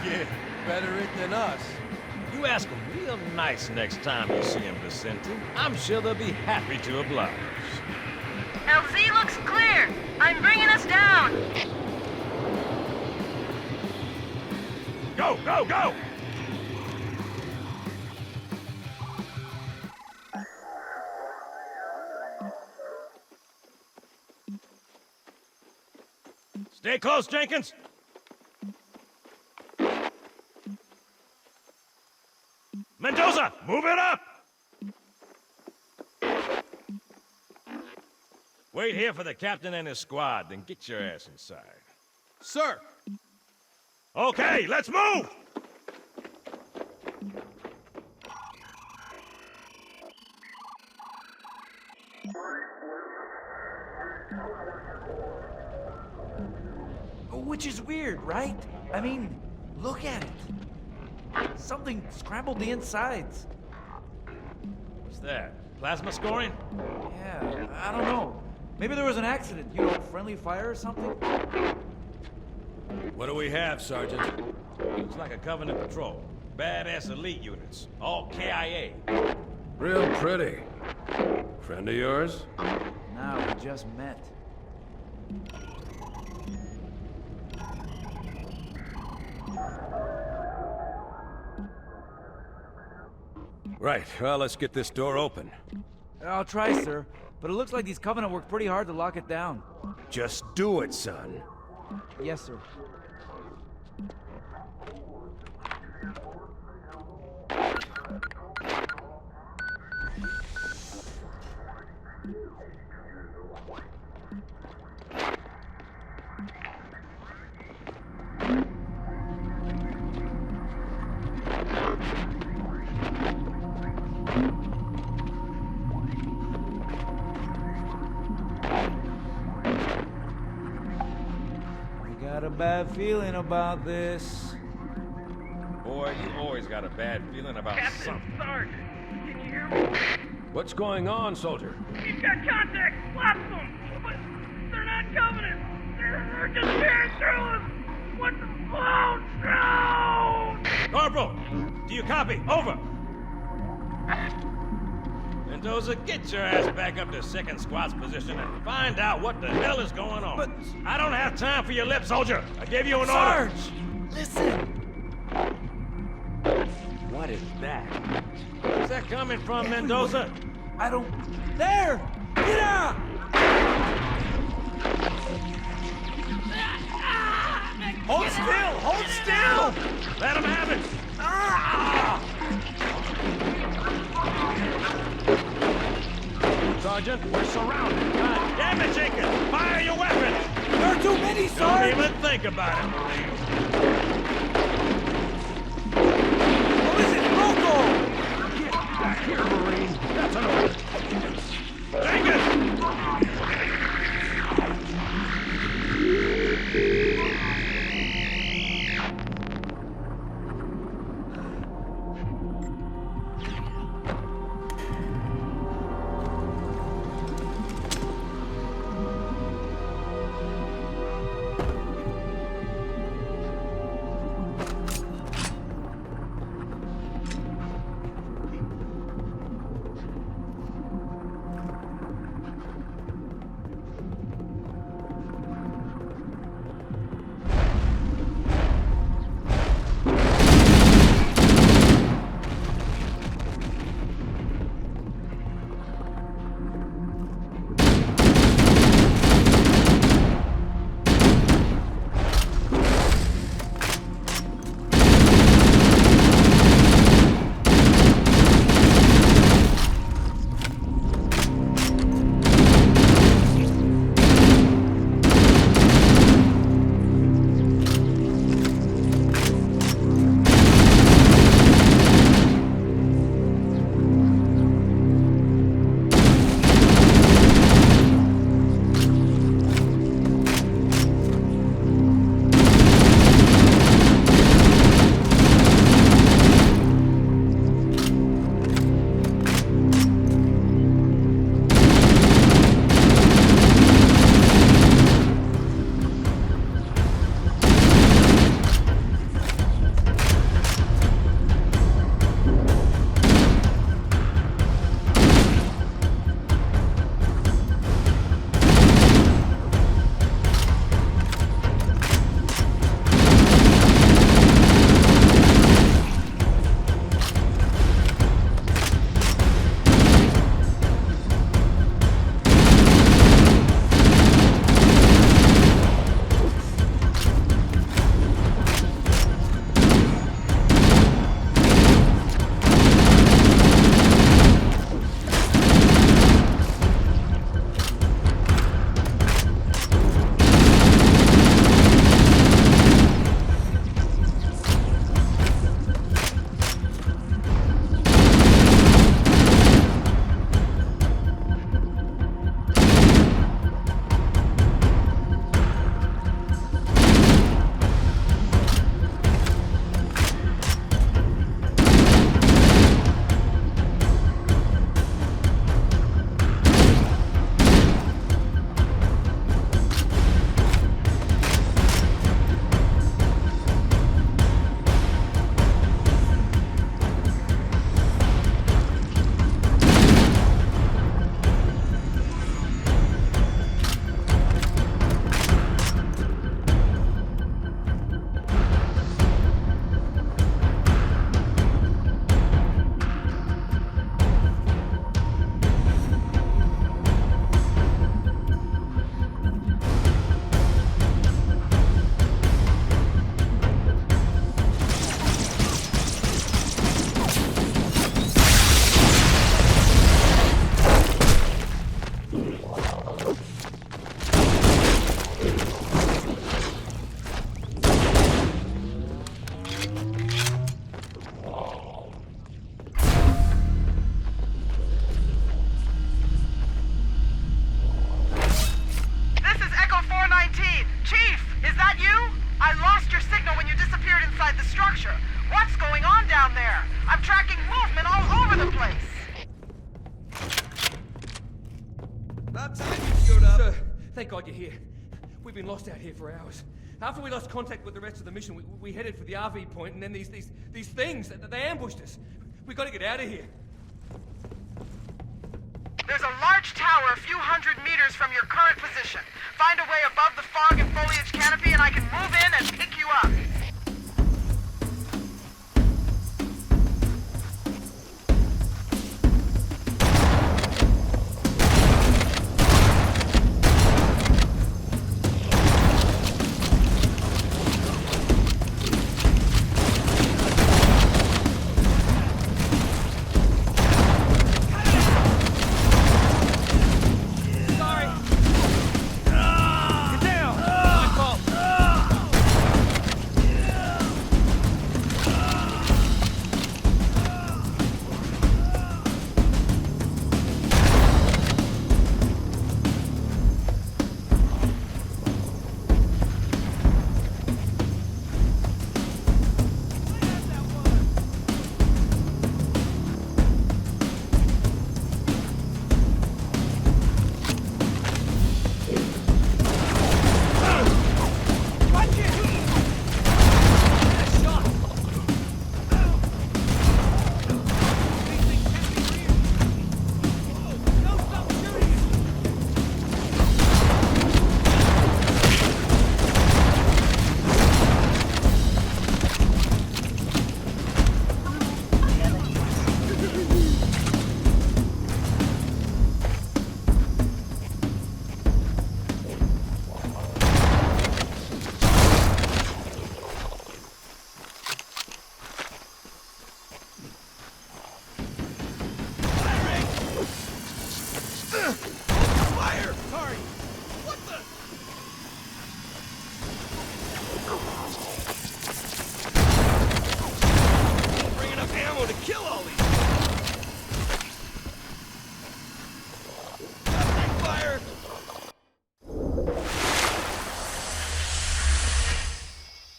Yeah, better it than us. You ask them real nice next time you see him, Vicente. I'm sure they'll be happy to oblige. LZ looks clear. I'm bringing us down. Go, go, go! Stay close, Jenkins. Mendoza, move it up! Wait here for the captain and his squad, then get your ass inside. Sir! Okay, let's move! Which is weird, right? I mean, look at it. Something scrambled the insides. What's that? Plasma scoring? Yeah, I don't know. Maybe there was an accident, you know, friendly fire or something? What do we have, Sergeant? Looks like a Covenant patrol. Badass elite units. All KIA. Real pretty. Friend of yours? Nah, we just met. Right, well, let's get this door open. I'll try, sir. But it looks like these Covenant worked pretty hard to lock it down. Just do it, son. Yes, sir. Got a bad feeling about this. Boy, you always got a bad feeling about something. Sarge, can you hear me? What's going on, soldier? We've got contact. Lots of them. But they're not Covenant. They're just tearing through us. What the... Oh, no! Corporal, do you copy? Over. Mendoza, get your ass back up to second squad's position and find out what the hell is going on. But I don't have time for your lip, soldier. I gave you an Sarge, order. listen. What is that? Where's that coming from, Mendoza? I don't... There! Get out! Hold still! Hold still! Let him have it! Sergeant, we're surrounded. God damn it, Jenkins! Fire your weapons! There are too many, Sarge! Don't even think about it, Marine. What is it? Local! Get back here, Marine! That's an order! Jenkins! down there. I'm tracking movement all over the place. About time you showed up. Sir, thank God you're here. We've been lost out here for hours. After we lost contact with the rest of the mission, we headed for the RV point, and then these things, they ambushed us. We gotta get out of here. There's a large tower a few hundred meters from your current position. Find a way above the fog and foliage canopy, and I can move in and pick you up.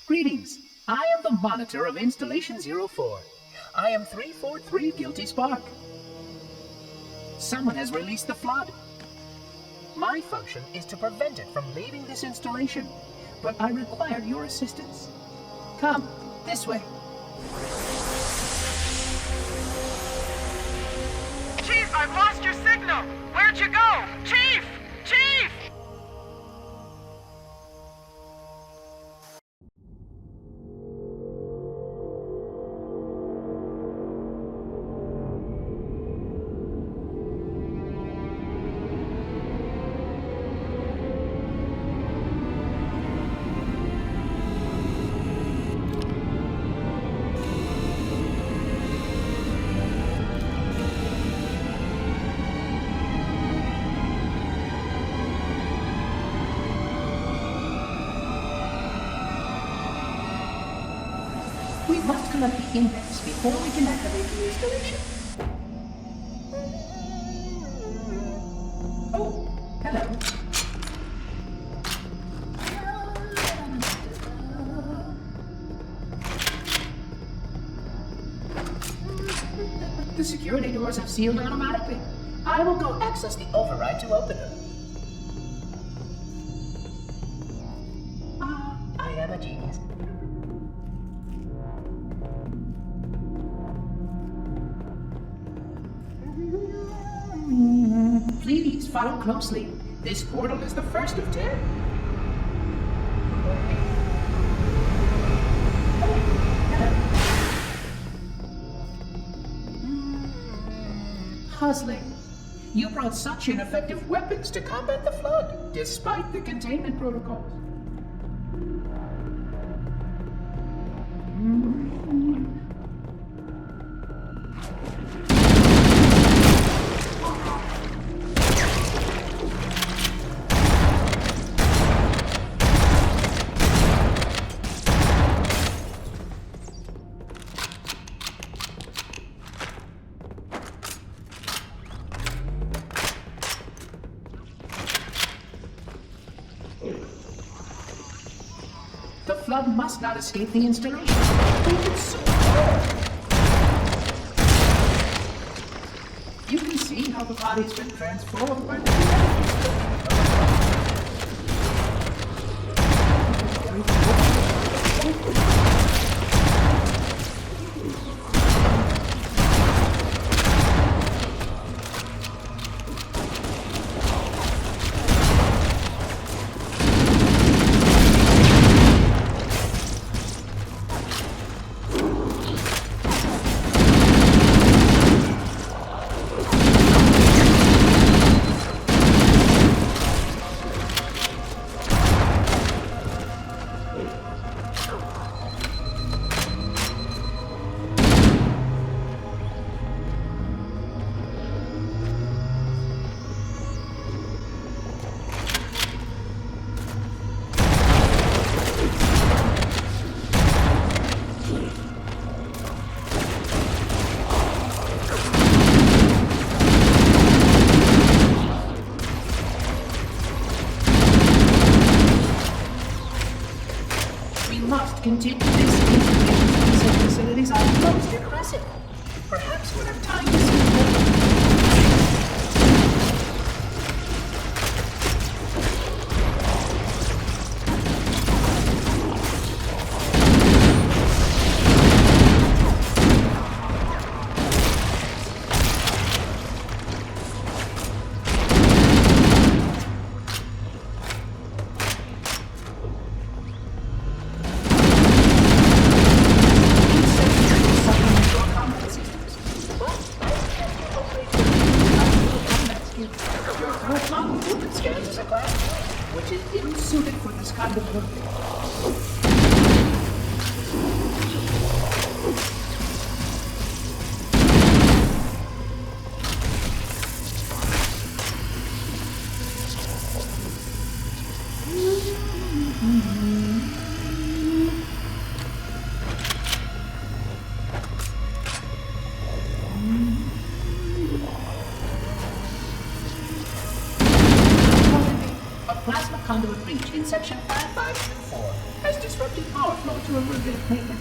Greetings. I am the monitor of Installation 04. I am 343 Guilty Spark. Someone has released the flood. My function is to prevent it from leaving this installation, but I require your assistance. Come, this way. Chief, I've lost your signal! Where'd you go? Chief! Chief! We must collect the index before we can activate the installation. Oh, hello. The security doors have sealed automatically. I will go access the override to open them. I am a genius. Please follow closely. This portal is the first of 10. Puzzling. You brought such ineffective weapons to combat the flood, despite the containment protocols. The flood must not escape the installation. We can soon. see how the body's been transformed by the continue this installation facilities are most impressive. Perhaps what I'm trying to see. Conduit breach in section 5524 has disrupted power flow to a rivet pavement.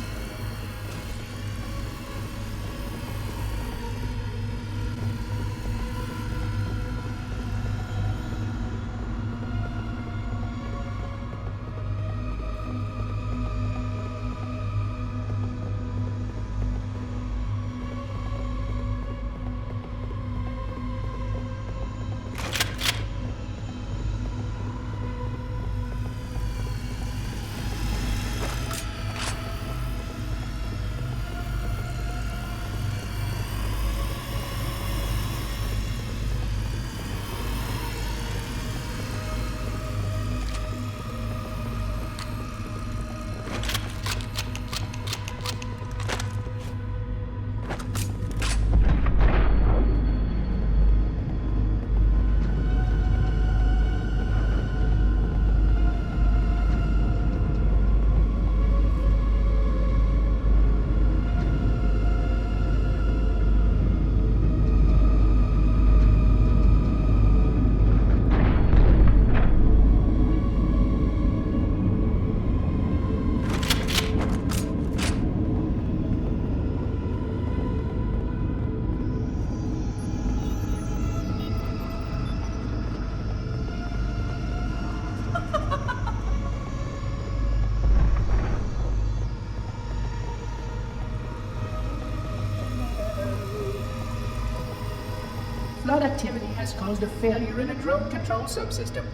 Flood activity has caused a failure in a drone control subsystem.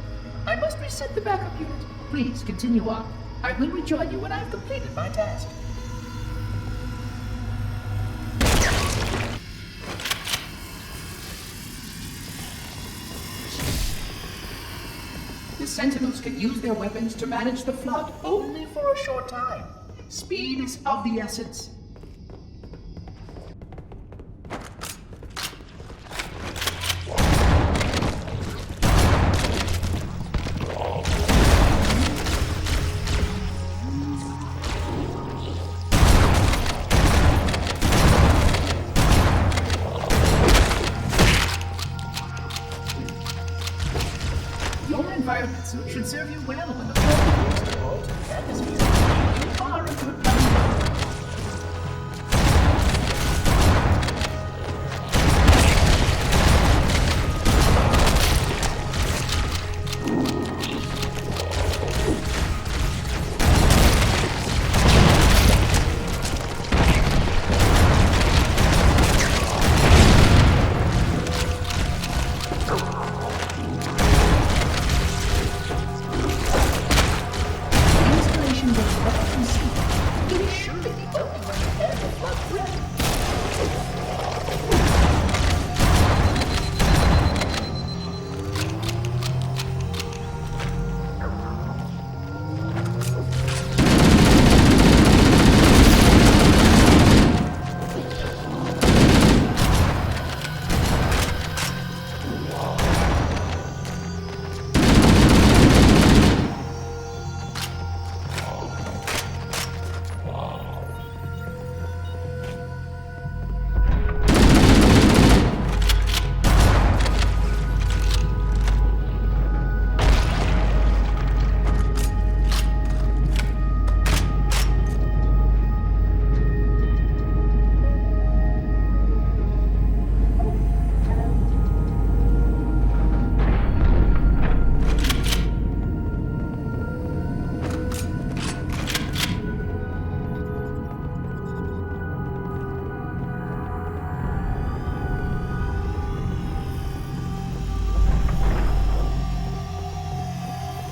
I must reset the backup unit. Please continue on. I will rejoin you when I have completed my task. The Sentinels can use their weapons to manage the flood only for a short time. Speed is of the essence. Should serve you well when the flood begins to roll to the atmosphere. You are a good man.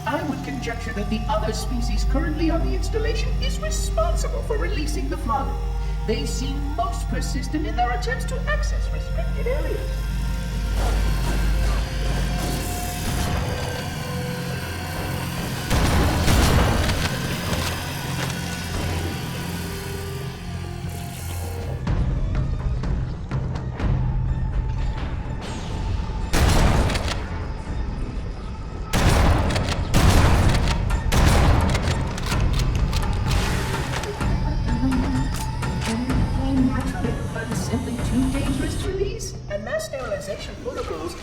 I would conjecture that the other species currently on the installation is responsible for releasing the flood. They seem most persistent in their attempts to access restricted areas. Simply too dangerous to release, and mass sterilization protocols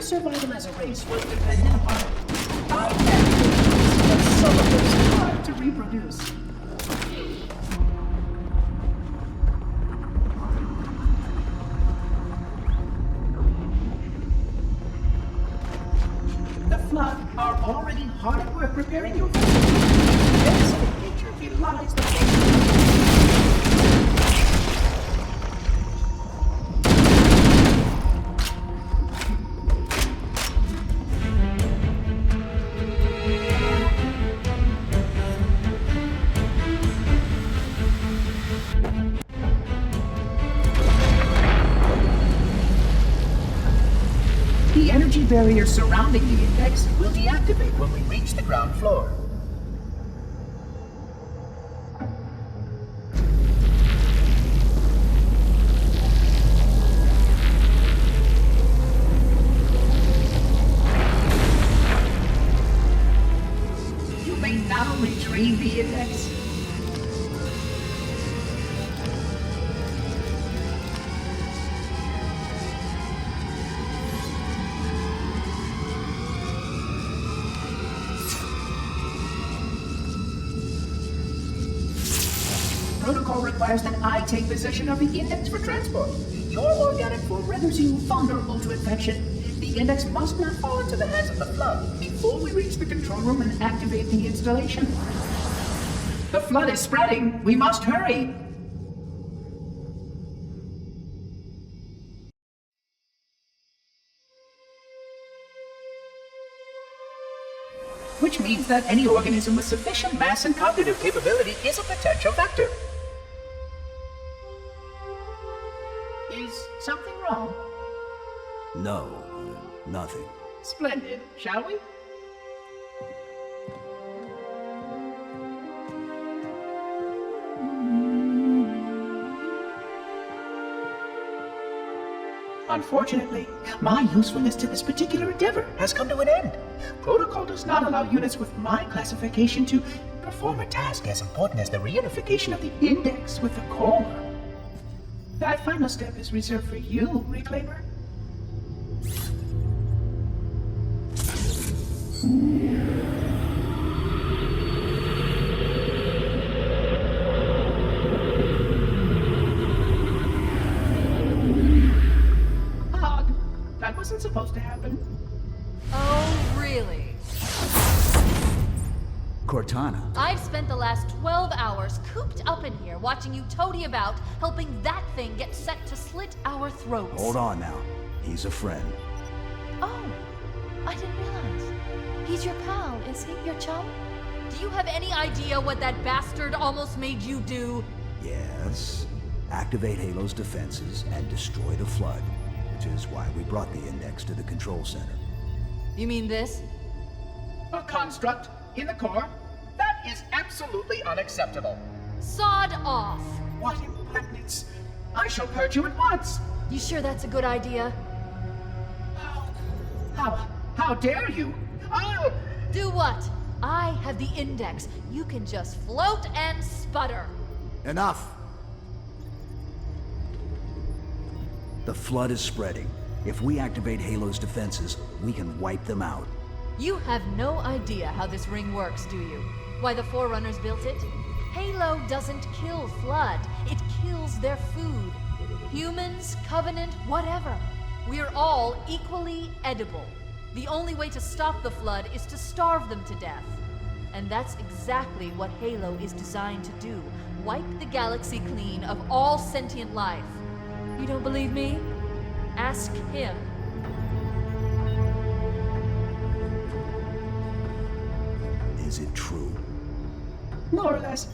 survival as a race was dependent upon our characters, but some of them survived to reproduce. The flood are already hard at work preparing your vessel. Devastating nature belies the barrier surrounding the index will deactivate when we reach the ground floor. You may now retrieve the index. Protocol requires that I take possession of the index for transport. Your organic form renders you vulnerable to infection. The index must not fall into the hands of the flood before we reach the control room and activate the installation. The flood is spreading. We must hurry. Which means that any organism with sufficient mass and cognitive capability is a potential vector. Is something wrong? No, nothing. Splendid, shall we? Unfortunately, my usefulness to this particular endeavor has come to an end. Protocol does not allow units with my classification to perform a task as important as the reunification of the index with the core. That final step is reserved for you, Reclaimer. That wasn't supposed to happen. Oh, really? Cortana. I've spent the last 12 hours cooped up in here watching you toady about, helping that thing get set to slit our throats. Hold on now. He's a friend. Oh, I didn't realize. He's your pal, is he? Your chum? Do you have any idea what that bastard almost made you do? Yes. Activate Halo's defenses and destroy the Flood, which is why we brought the Index to the control center. You mean this? A construct in the core? That is absolutely unacceptable. Sod off! What impertinence! I shall purge you at once! You sure that's a good idea? How dare you? I'll... Do what? I have the Index. You can just float and sputter. Enough! The Flood is spreading. If we activate Halo's defenses, we can wipe them out. You have no idea how this ring works, do you? Why the Forerunners built it? Halo doesn't kill Flood. It kills their food. Humans, Covenant, whatever. We're all equally edible. The only way to stop the Flood is to starve them to death. And that's exactly what Halo is designed to do. Wipe the galaxy clean of all sentient life. You don't believe me? Ask him. Is it true? More or less.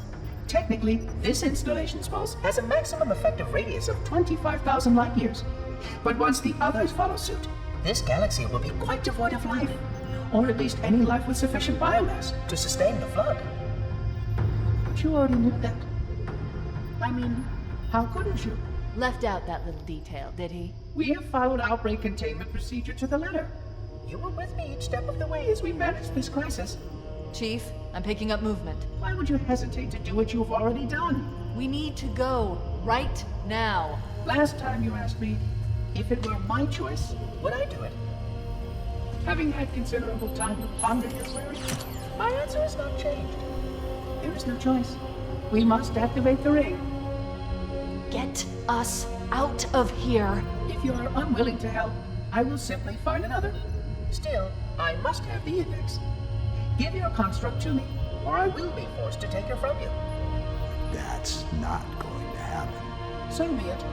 Technically, this installation's pulse has a maximum effective radius of 25,000 light years. But once the others follow suit, this galaxy will be quite devoid of life. Or at least any life with sufficient biomass to sustain the Flood. But you already knew that. I mean, how couldn't you? Left out that little detail, did he? We have followed outbreak containment procedure to the letter. You were with me each step of the way as we managed this crisis. Chief, I'm picking up movement. Why would you hesitate to do what you've already done? We need to go right now. Last time you asked me, if it were my choice, would I do it? Having had considerable time to ponder your query, my answer has not changed. There is no choice. We must activate the ring. Get us out of here. If you are unwilling to help, I will simply find another. Still, I must have the Index. Give your construct to me, or I will be forced to take her from you. That's not going to happen. So be it.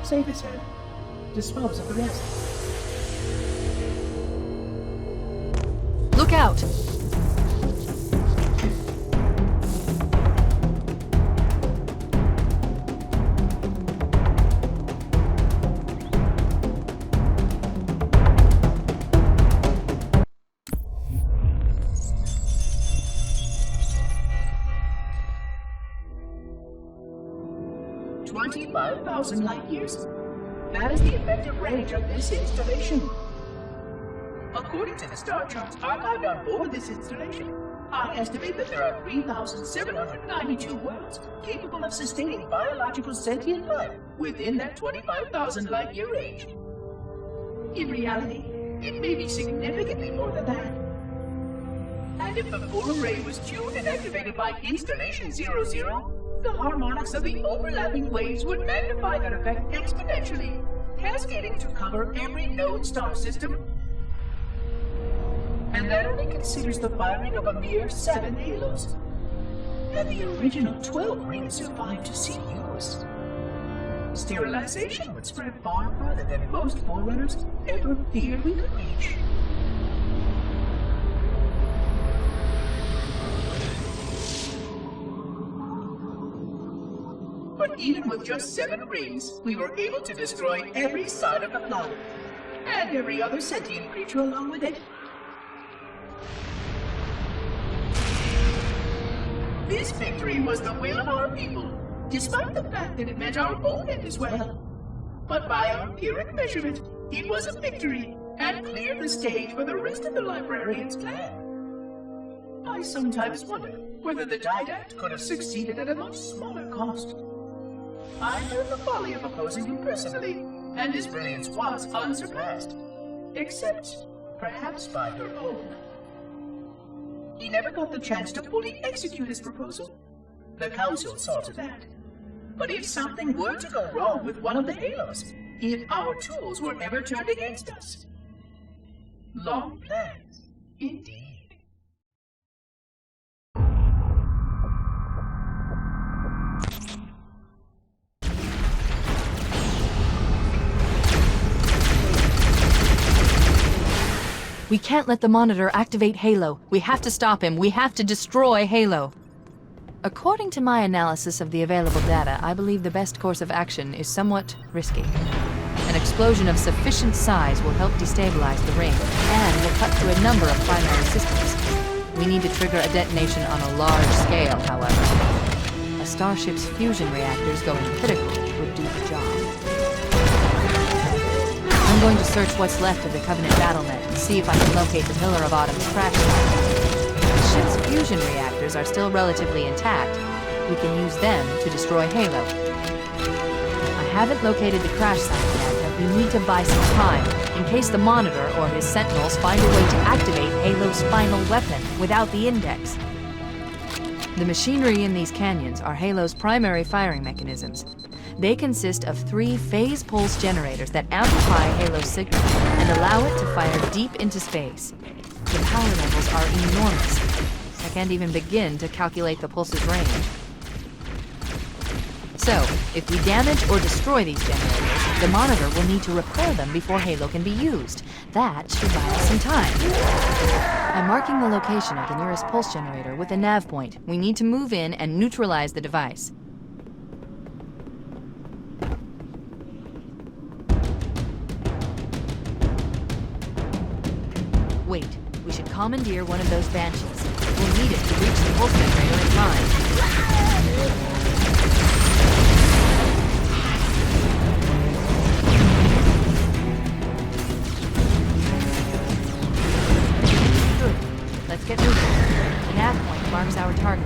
Save his head. Dispose of the rest. Look out! Light years. That is the effective range of this installation. According to the star charts archived on board this installation, I estimate that there are 3,792 worlds capable of sustaining biological sentient life within that 25,000 light year range. In reality, it may be significantly more than that. And if the full array was tuned and activated by Installation 00, the harmonics of the overlapping waves would magnify that effect exponentially, cascading to cover every known star system. And that only considers the firing of a mere 7 halos. And the original 12 rings survived to see use. Sterilization would spread far further than most Forerunners ever feared we could reach. But even with just 7 rings, we were able to destroy every side of the Flood, and every other sentient creature along with it. This victory was the will of our people, despite the fact that it meant our own end as well. But by our empiric measurement, it was a victory, and cleared the stage for the rest of the librarian's plan. I sometimes wonder whether the Didact could have succeeded at a much smaller cost. I learned the folly of opposing him personally, and his brilliance was unsurpassed. Except, perhaps by her own. He never got the chance to fully execute his proposal. The Council saw to that. But if something were to go wrong with one of the Halos, if our tools were ever turned against us. Long plans, indeed. We can't let the Monitor activate Halo. We have to stop him. We have to destroy Halo. According to my analysis of the available data, I believe the best course of action is somewhat risky. An explosion of sufficient size will help destabilize the ring, and will cut through a number of primary systems. We need to trigger a detonation on a large scale, however. A starship's fusion reactors going critical would do the job. I'm going to search what's left of the Covenant battlement and see if I can locate the Pillar of Autumn's crash site. The ship's fusion reactors are still relatively intact. We can use them to destroy Halo. I haven't located the crash site yet, but we need to buy some time in case the Monitor or his Sentinels find a way to activate Halo's final weapon without the Index. The machinery in these canyons are Halo's primary firing mechanisms. They consist of 3 phase pulse generators that amplify Halo's signal and allow it to fire deep into space. The power levels are enormous. I can't even begin to calculate the pulse's range. So, if we damage or destroy these generators, the Monitor will need to repair them before Halo can be used. That should buy us some time. I'm marking the location of the nearest pulse generator with a nav point. We need to move in and neutralize the device. Wait, we should commandeer one of those Banshees. We'll need it to reach the pulse generator in time. Good. Let's get moving. The nav point marks our target.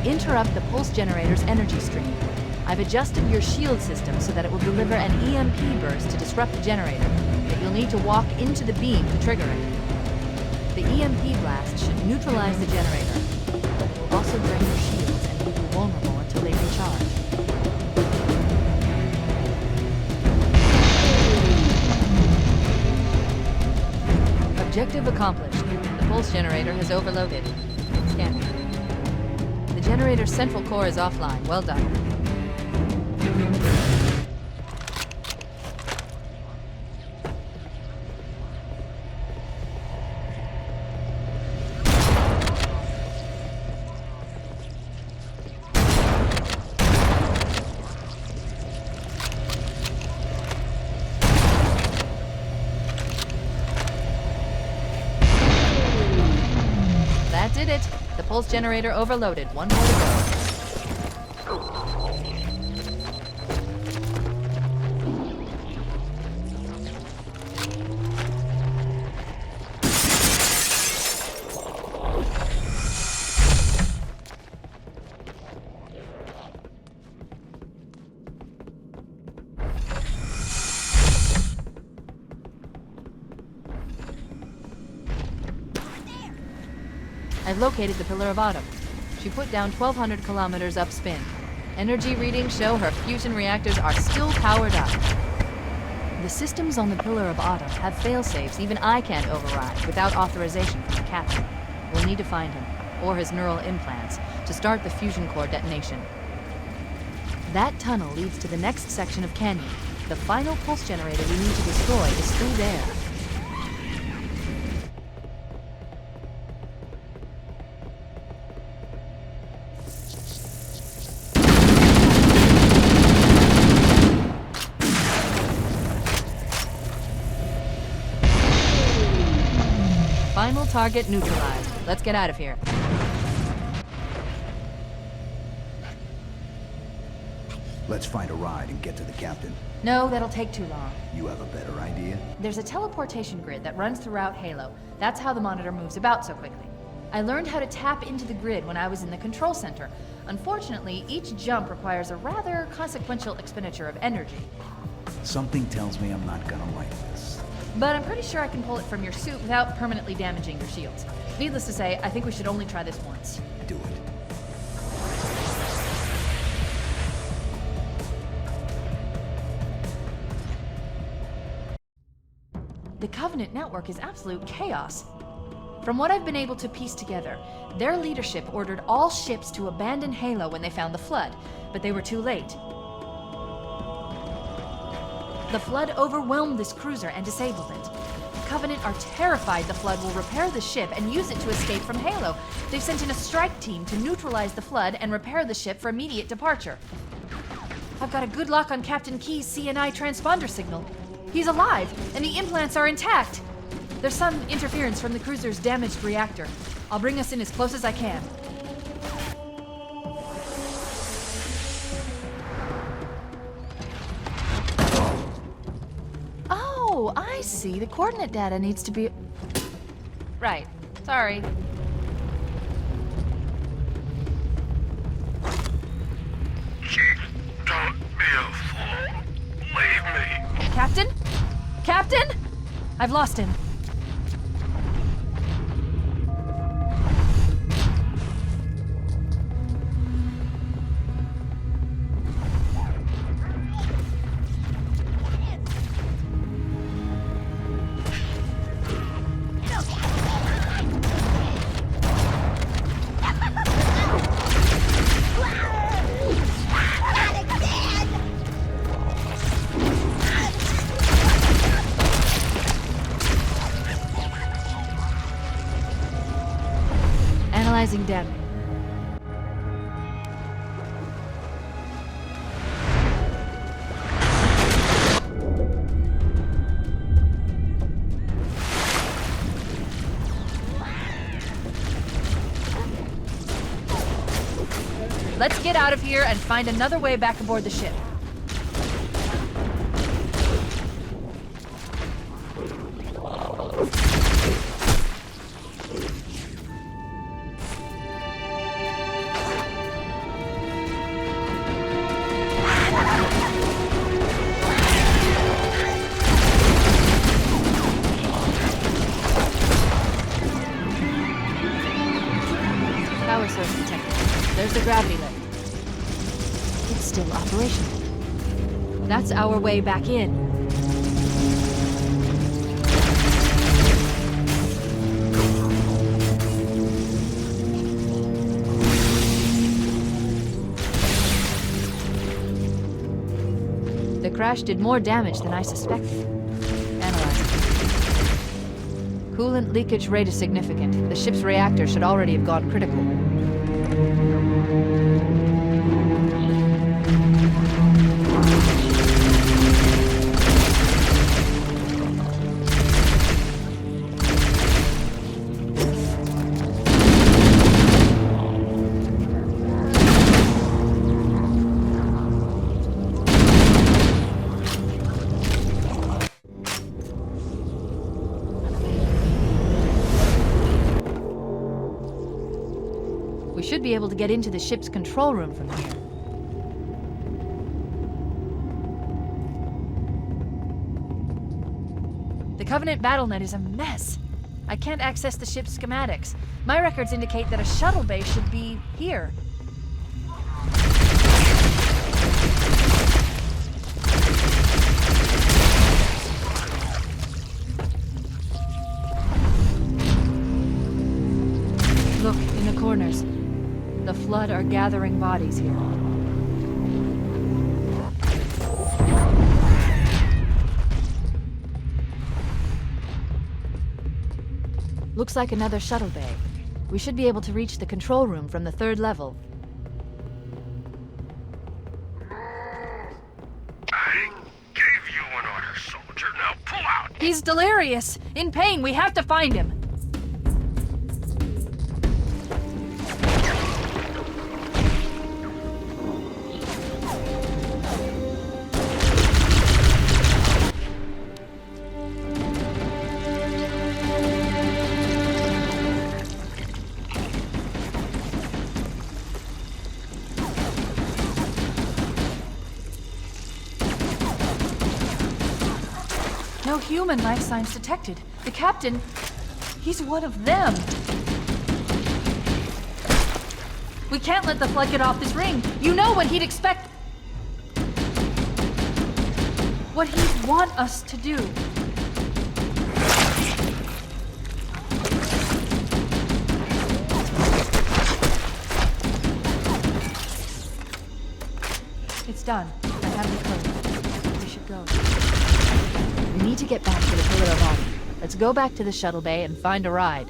Interrupt the pulse generator's energy stream. I've adjusted your shield system so that it will deliver an EMP burst to disrupt the generator, but you'll need to walk into the beam to trigger it. The EMP blast should neutralize the generator, but it will also drain your shields and leave you vulnerable until they recharge. Objective accomplished. The pulse generator has overloaded. Scanning. The generator's central core is offline. Well done. That did it. The pulse generator overloaded. One more to go. I've located the Pillar of Autumn. She put down 1,200 kilometers upspin. Energy readings show her fusion reactors are still powered up. The systems on the Pillar of Autumn have failsafes even I can't override without authorization from the captain. We'll need to find him, or his neural implants, to start the fusion core detonation. That tunnel leads to the next section of canyon. The final pulse generator we need to destroy is through there. Final target neutralized. Let's get out of here. Let's find a ride and get to the captain. No, that'll take too long. You have a better idea? There's a teleportation grid that runs throughout Halo. That's how the Monitor moves about so quickly. I learned how to tap into the grid when I was in the control center. Unfortunately, each jump requires a rather consequential expenditure of energy. Something tells me I'm not gonna like this. But I'm pretty sure I can pull it from your suit without permanently damaging your shields. Needless to say, I think we should only try this once. Do it. Covenant network is absolute chaos. From what I've been able to piece together, their leadership ordered all ships to abandon Halo when they found the Flood, but they were too late. The Flood overwhelmed this cruiser and disabled it. The Covenant are terrified the Flood will repair the ship and use it to escape from Halo. They've sent in a strike team to neutralize the Flood and repair the ship for immediate departure. I've got a good lock on Captain Keyes' CNI transponder signal. He's alive, and the implants are intact. There's some interference from the cruiser's damaged reactor. I'll bring us in as close as I can. Oh, I see. The coordinate data needs to be... Right. Sorry. Don't be a fool. Leave me. Captain? Captain? I've lost him. Analyzing damage. Let's get out of here and find another way back aboard the ship. Power source detected. There's the gravity lift. It's still operational. That's our way back in. The crash did more damage than I suspected. Analyzing. Coolant leakage rate is significant. The ship's reactor should already have gone critical. We should be able to get into the ship's control room from here. The Covenant BattleNet is a mess. I can't access the ship's schematics. My records indicate that a shuttle bay should be here. Look, in the corners. The Flood are gathering bodies here. Looks like another shuttle bay. We should be able to reach the control room from the 3rd level. I gave you an order, soldier. Now pull out. He's delirious! In pain! We have to find him! No human life signs detected. The captain, he's one of them. We can't let the Flood get off this ring. You know what he'd expect. What he'd want us to do. Done. I have the code. We should go. We need to get back to the Pilar of Outono. Let's go back to the shuttle bay and find a ride.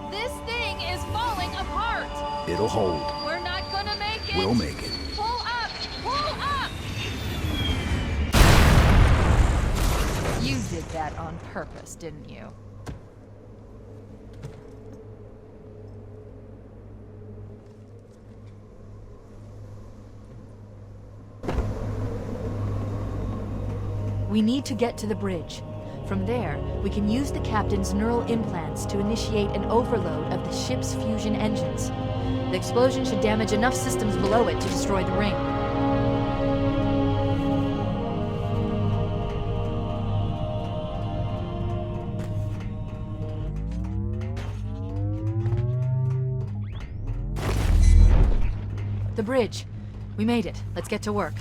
This thing is falling apart! It'll hold. We're not gonna make it! We'll make it. Pull up! Pull up! You did that on purpose, didn't you? We need to get to the bridge. From there, we can use the captain's neural implants to initiate an overload of the ship's fusion engines. The explosion should damage enough systems below it to destroy the ring. The bridge. We made it. Let's get to work.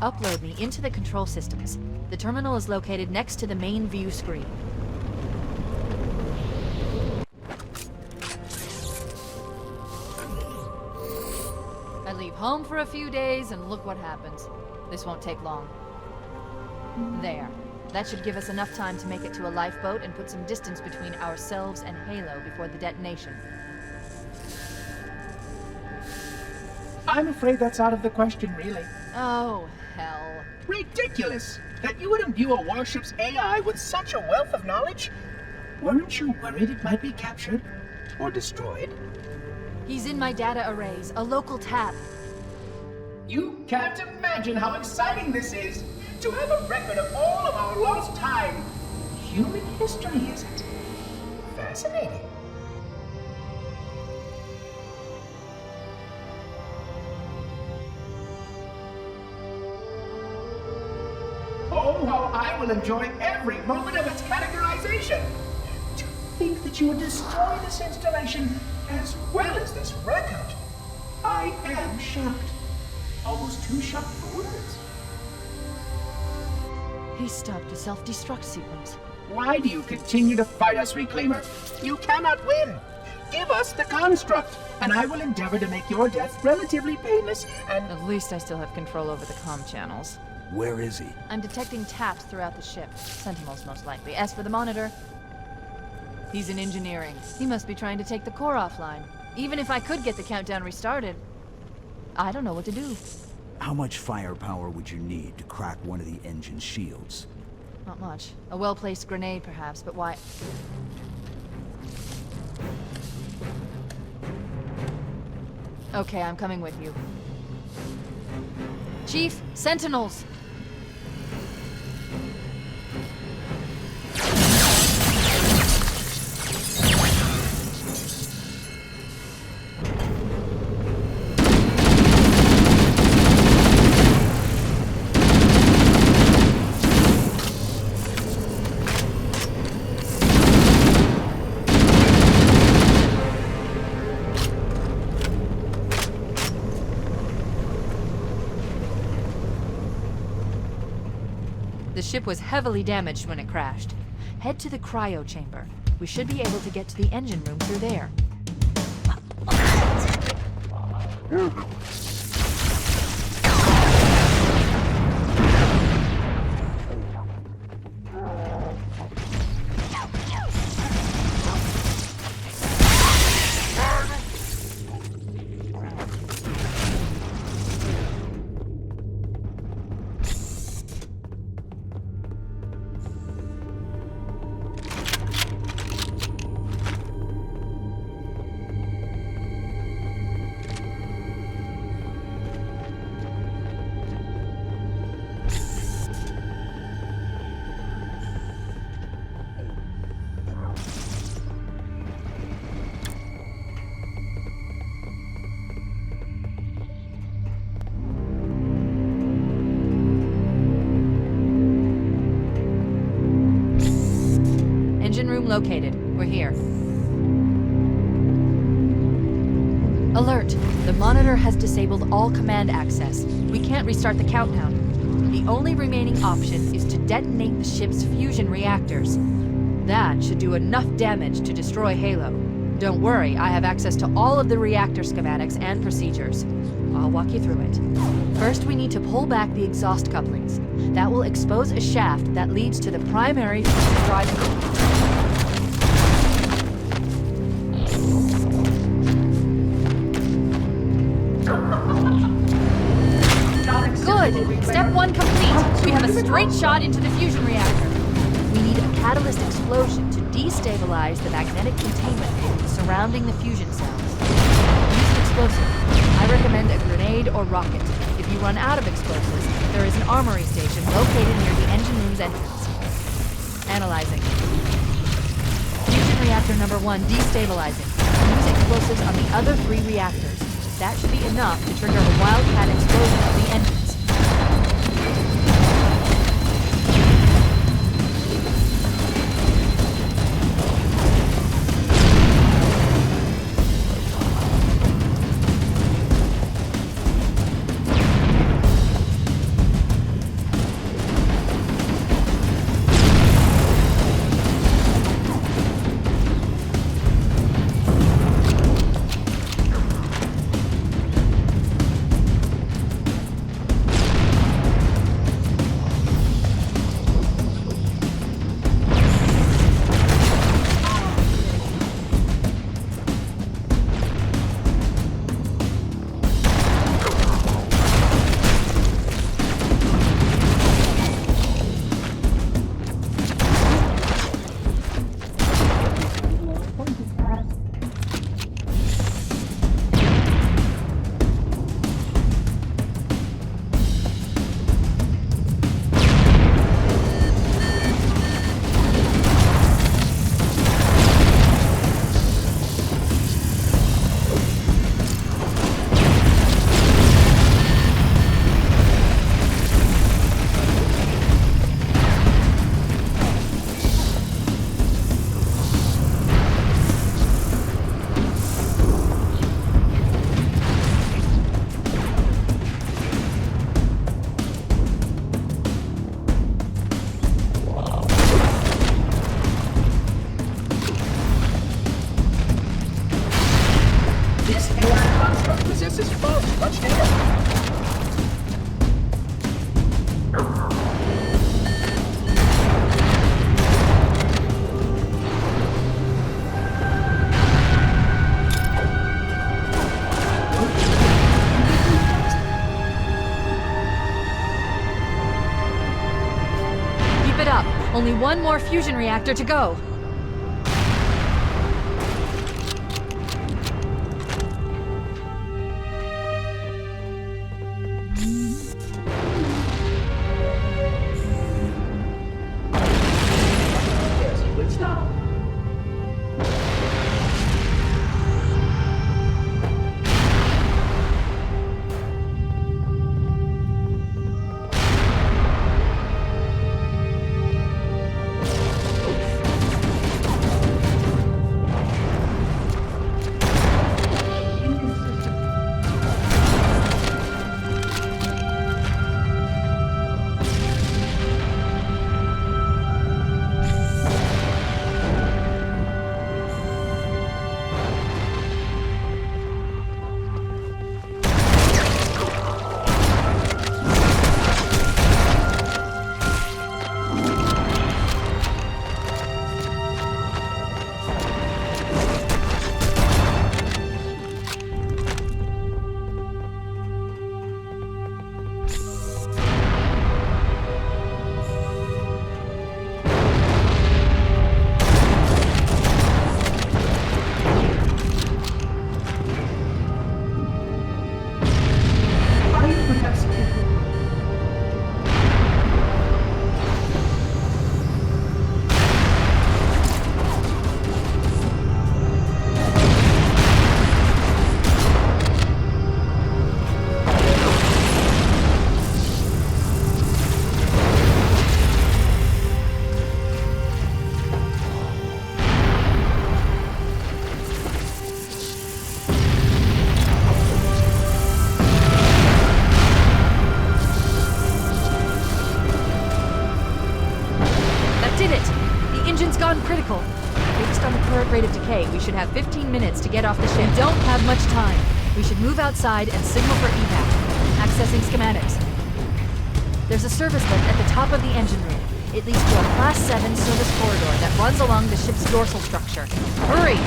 Upload me into the control systems. The terminal is located next to the main view screen. I leave home for a few days and look what happens. This won't take long. There. That should give us enough time to make it to a lifeboat and put some distance between ourselves and Halo before the detonation. I'm afraid that's out of the question, really. Oh, hell. Ridiculous! That you would imbue a warship's AI with such a wealth of knowledge? Weren't you worried it might be captured? Or destroyed? He's in my data arrays, a local tab. You can't imagine how exciting this is! To have a record of all of our lost time! Human history, isn't it? Fascinating. Oh, how I will enjoy every moment of its categorization! To think that you would destroy this installation as well as this record! I am shocked. Almost too shocked for words. He stopped a self-destruct sequence. Why do you continue to fight us, Reclaimer? You cannot win! Give us the construct, and I will endeavor to make your death relatively painless and... At least I still have control over the comm channels. Where is he? I'm detecting taps throughout the ship. Sentinels, most likely. As for the monitor, He's in engineering. He must be trying to take the core offline. Even if I could get the countdown restarted, I don't know what to do. How much firepower would you need to crack one of the engine's shields? Not much. A well-placed grenade, perhaps, but why? Okay, I'm coming with you. Chief, sentinels! The ship was heavily damaged when it crashed. Head to the cryo chamber. We should be able to get to the engine room through there. Engine room located. We're here. Alert! The monitor has disabled all command access. We can't restart the countdown. The only remaining option is to detonate the ship's fusion reactors. That should do enough damage to destroy Halo. Don't worry, I have access to all of the reactor schematics and procedures. I'll walk you through it. First, we need to pull back the exhaust couplings. That will expose a shaft that leads to the primary fusion drive. Good! Step 1 complete. We have a straight shot into the fusion reactor. We need a catalyst explosion to destabilize the magnetic containment field surrounding the fusion cells. Use an explosive. I recommend a grenade or rocket. If you run out of explosives, there is an armory station located near the engine room's entrance. Analyzing. Fusion reactor number 1 destabilizing. Use explosives on the other 3 reactors. That should be enough to trigger a wildcat explosion of the engines. Only one more fusion reactor to go. Critical. Based on the current rate of decay, we should have 15 minutes to get off the ship. We don't have much time. We should move outside and signal for evac. Accessing schematics. There's a service lift at the top of the engine room. It leads to a Class 7 service corridor that runs along the ship's dorsal structure. Hurry!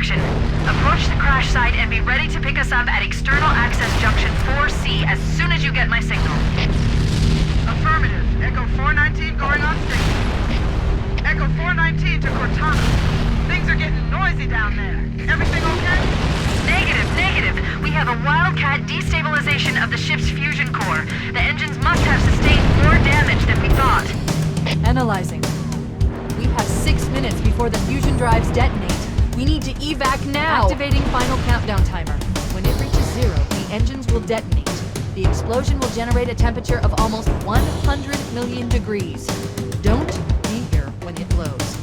Approach the crash site and be ready to pick us up at external access junction 4C as soon as you get my signal. Affirmative. Echo 419 going on station. Echo 419 to Cortana. Things are getting noisy down there. Everything okay? Negative. We have a wildcat destabilization of the ship's fusion core. The engines must have sustained more damage than we thought. Analyzing. We have 6 minutes before the fusion drives detonate. We need to evac now! Activating final countdown timer. When it reaches 0, the engines will detonate. The explosion will generate a temperature of almost 100 million degrees. Don't be here when it blows.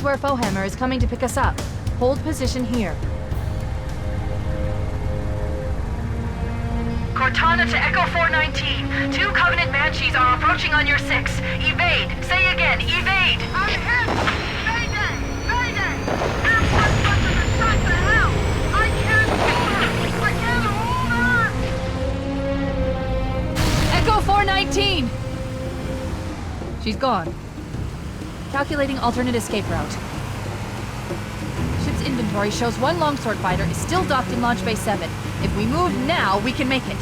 where Fohammer is coming to pick us up. Hold position here. Cortana to Echo 419. 2 Covenant Banshees are approaching on your 6. Evade. Say again, evade. I'm hit! Mayday! Mayday! Airport buses are shot to hell! I can't hold her! I can't hold her! Echo 419! She's gone. Calculating alternate escape route. Ship's inventory shows 1 longsword fighter is still docked in Launch Bay 7. If we move now, we can make it.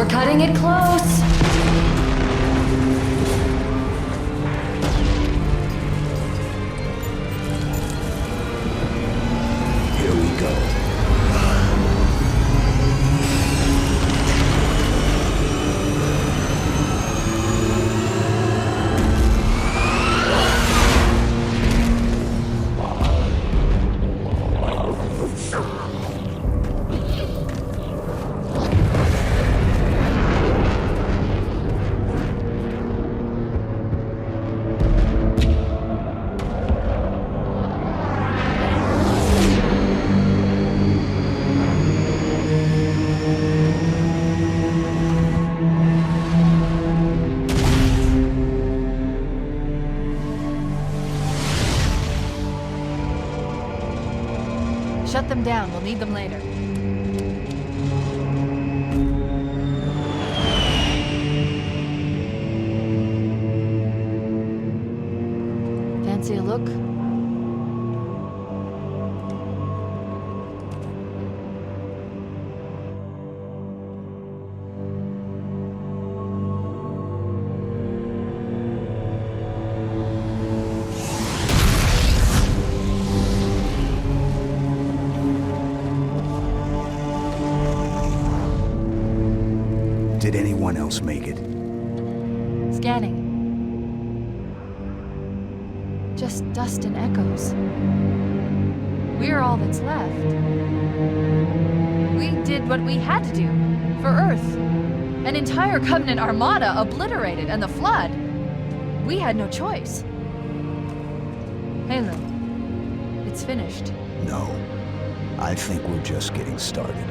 Cutting it close. Here we go. Shut them down. We'll need them later. Fancy a look? Did anyone else make it? Scanning. Just dust and echoes. We're all that's left. We did what we had to do for Earth. An entire Covenant armada obliterated, and the Flood. We had no choice. Halo, it's finished. No. I think we're just getting started.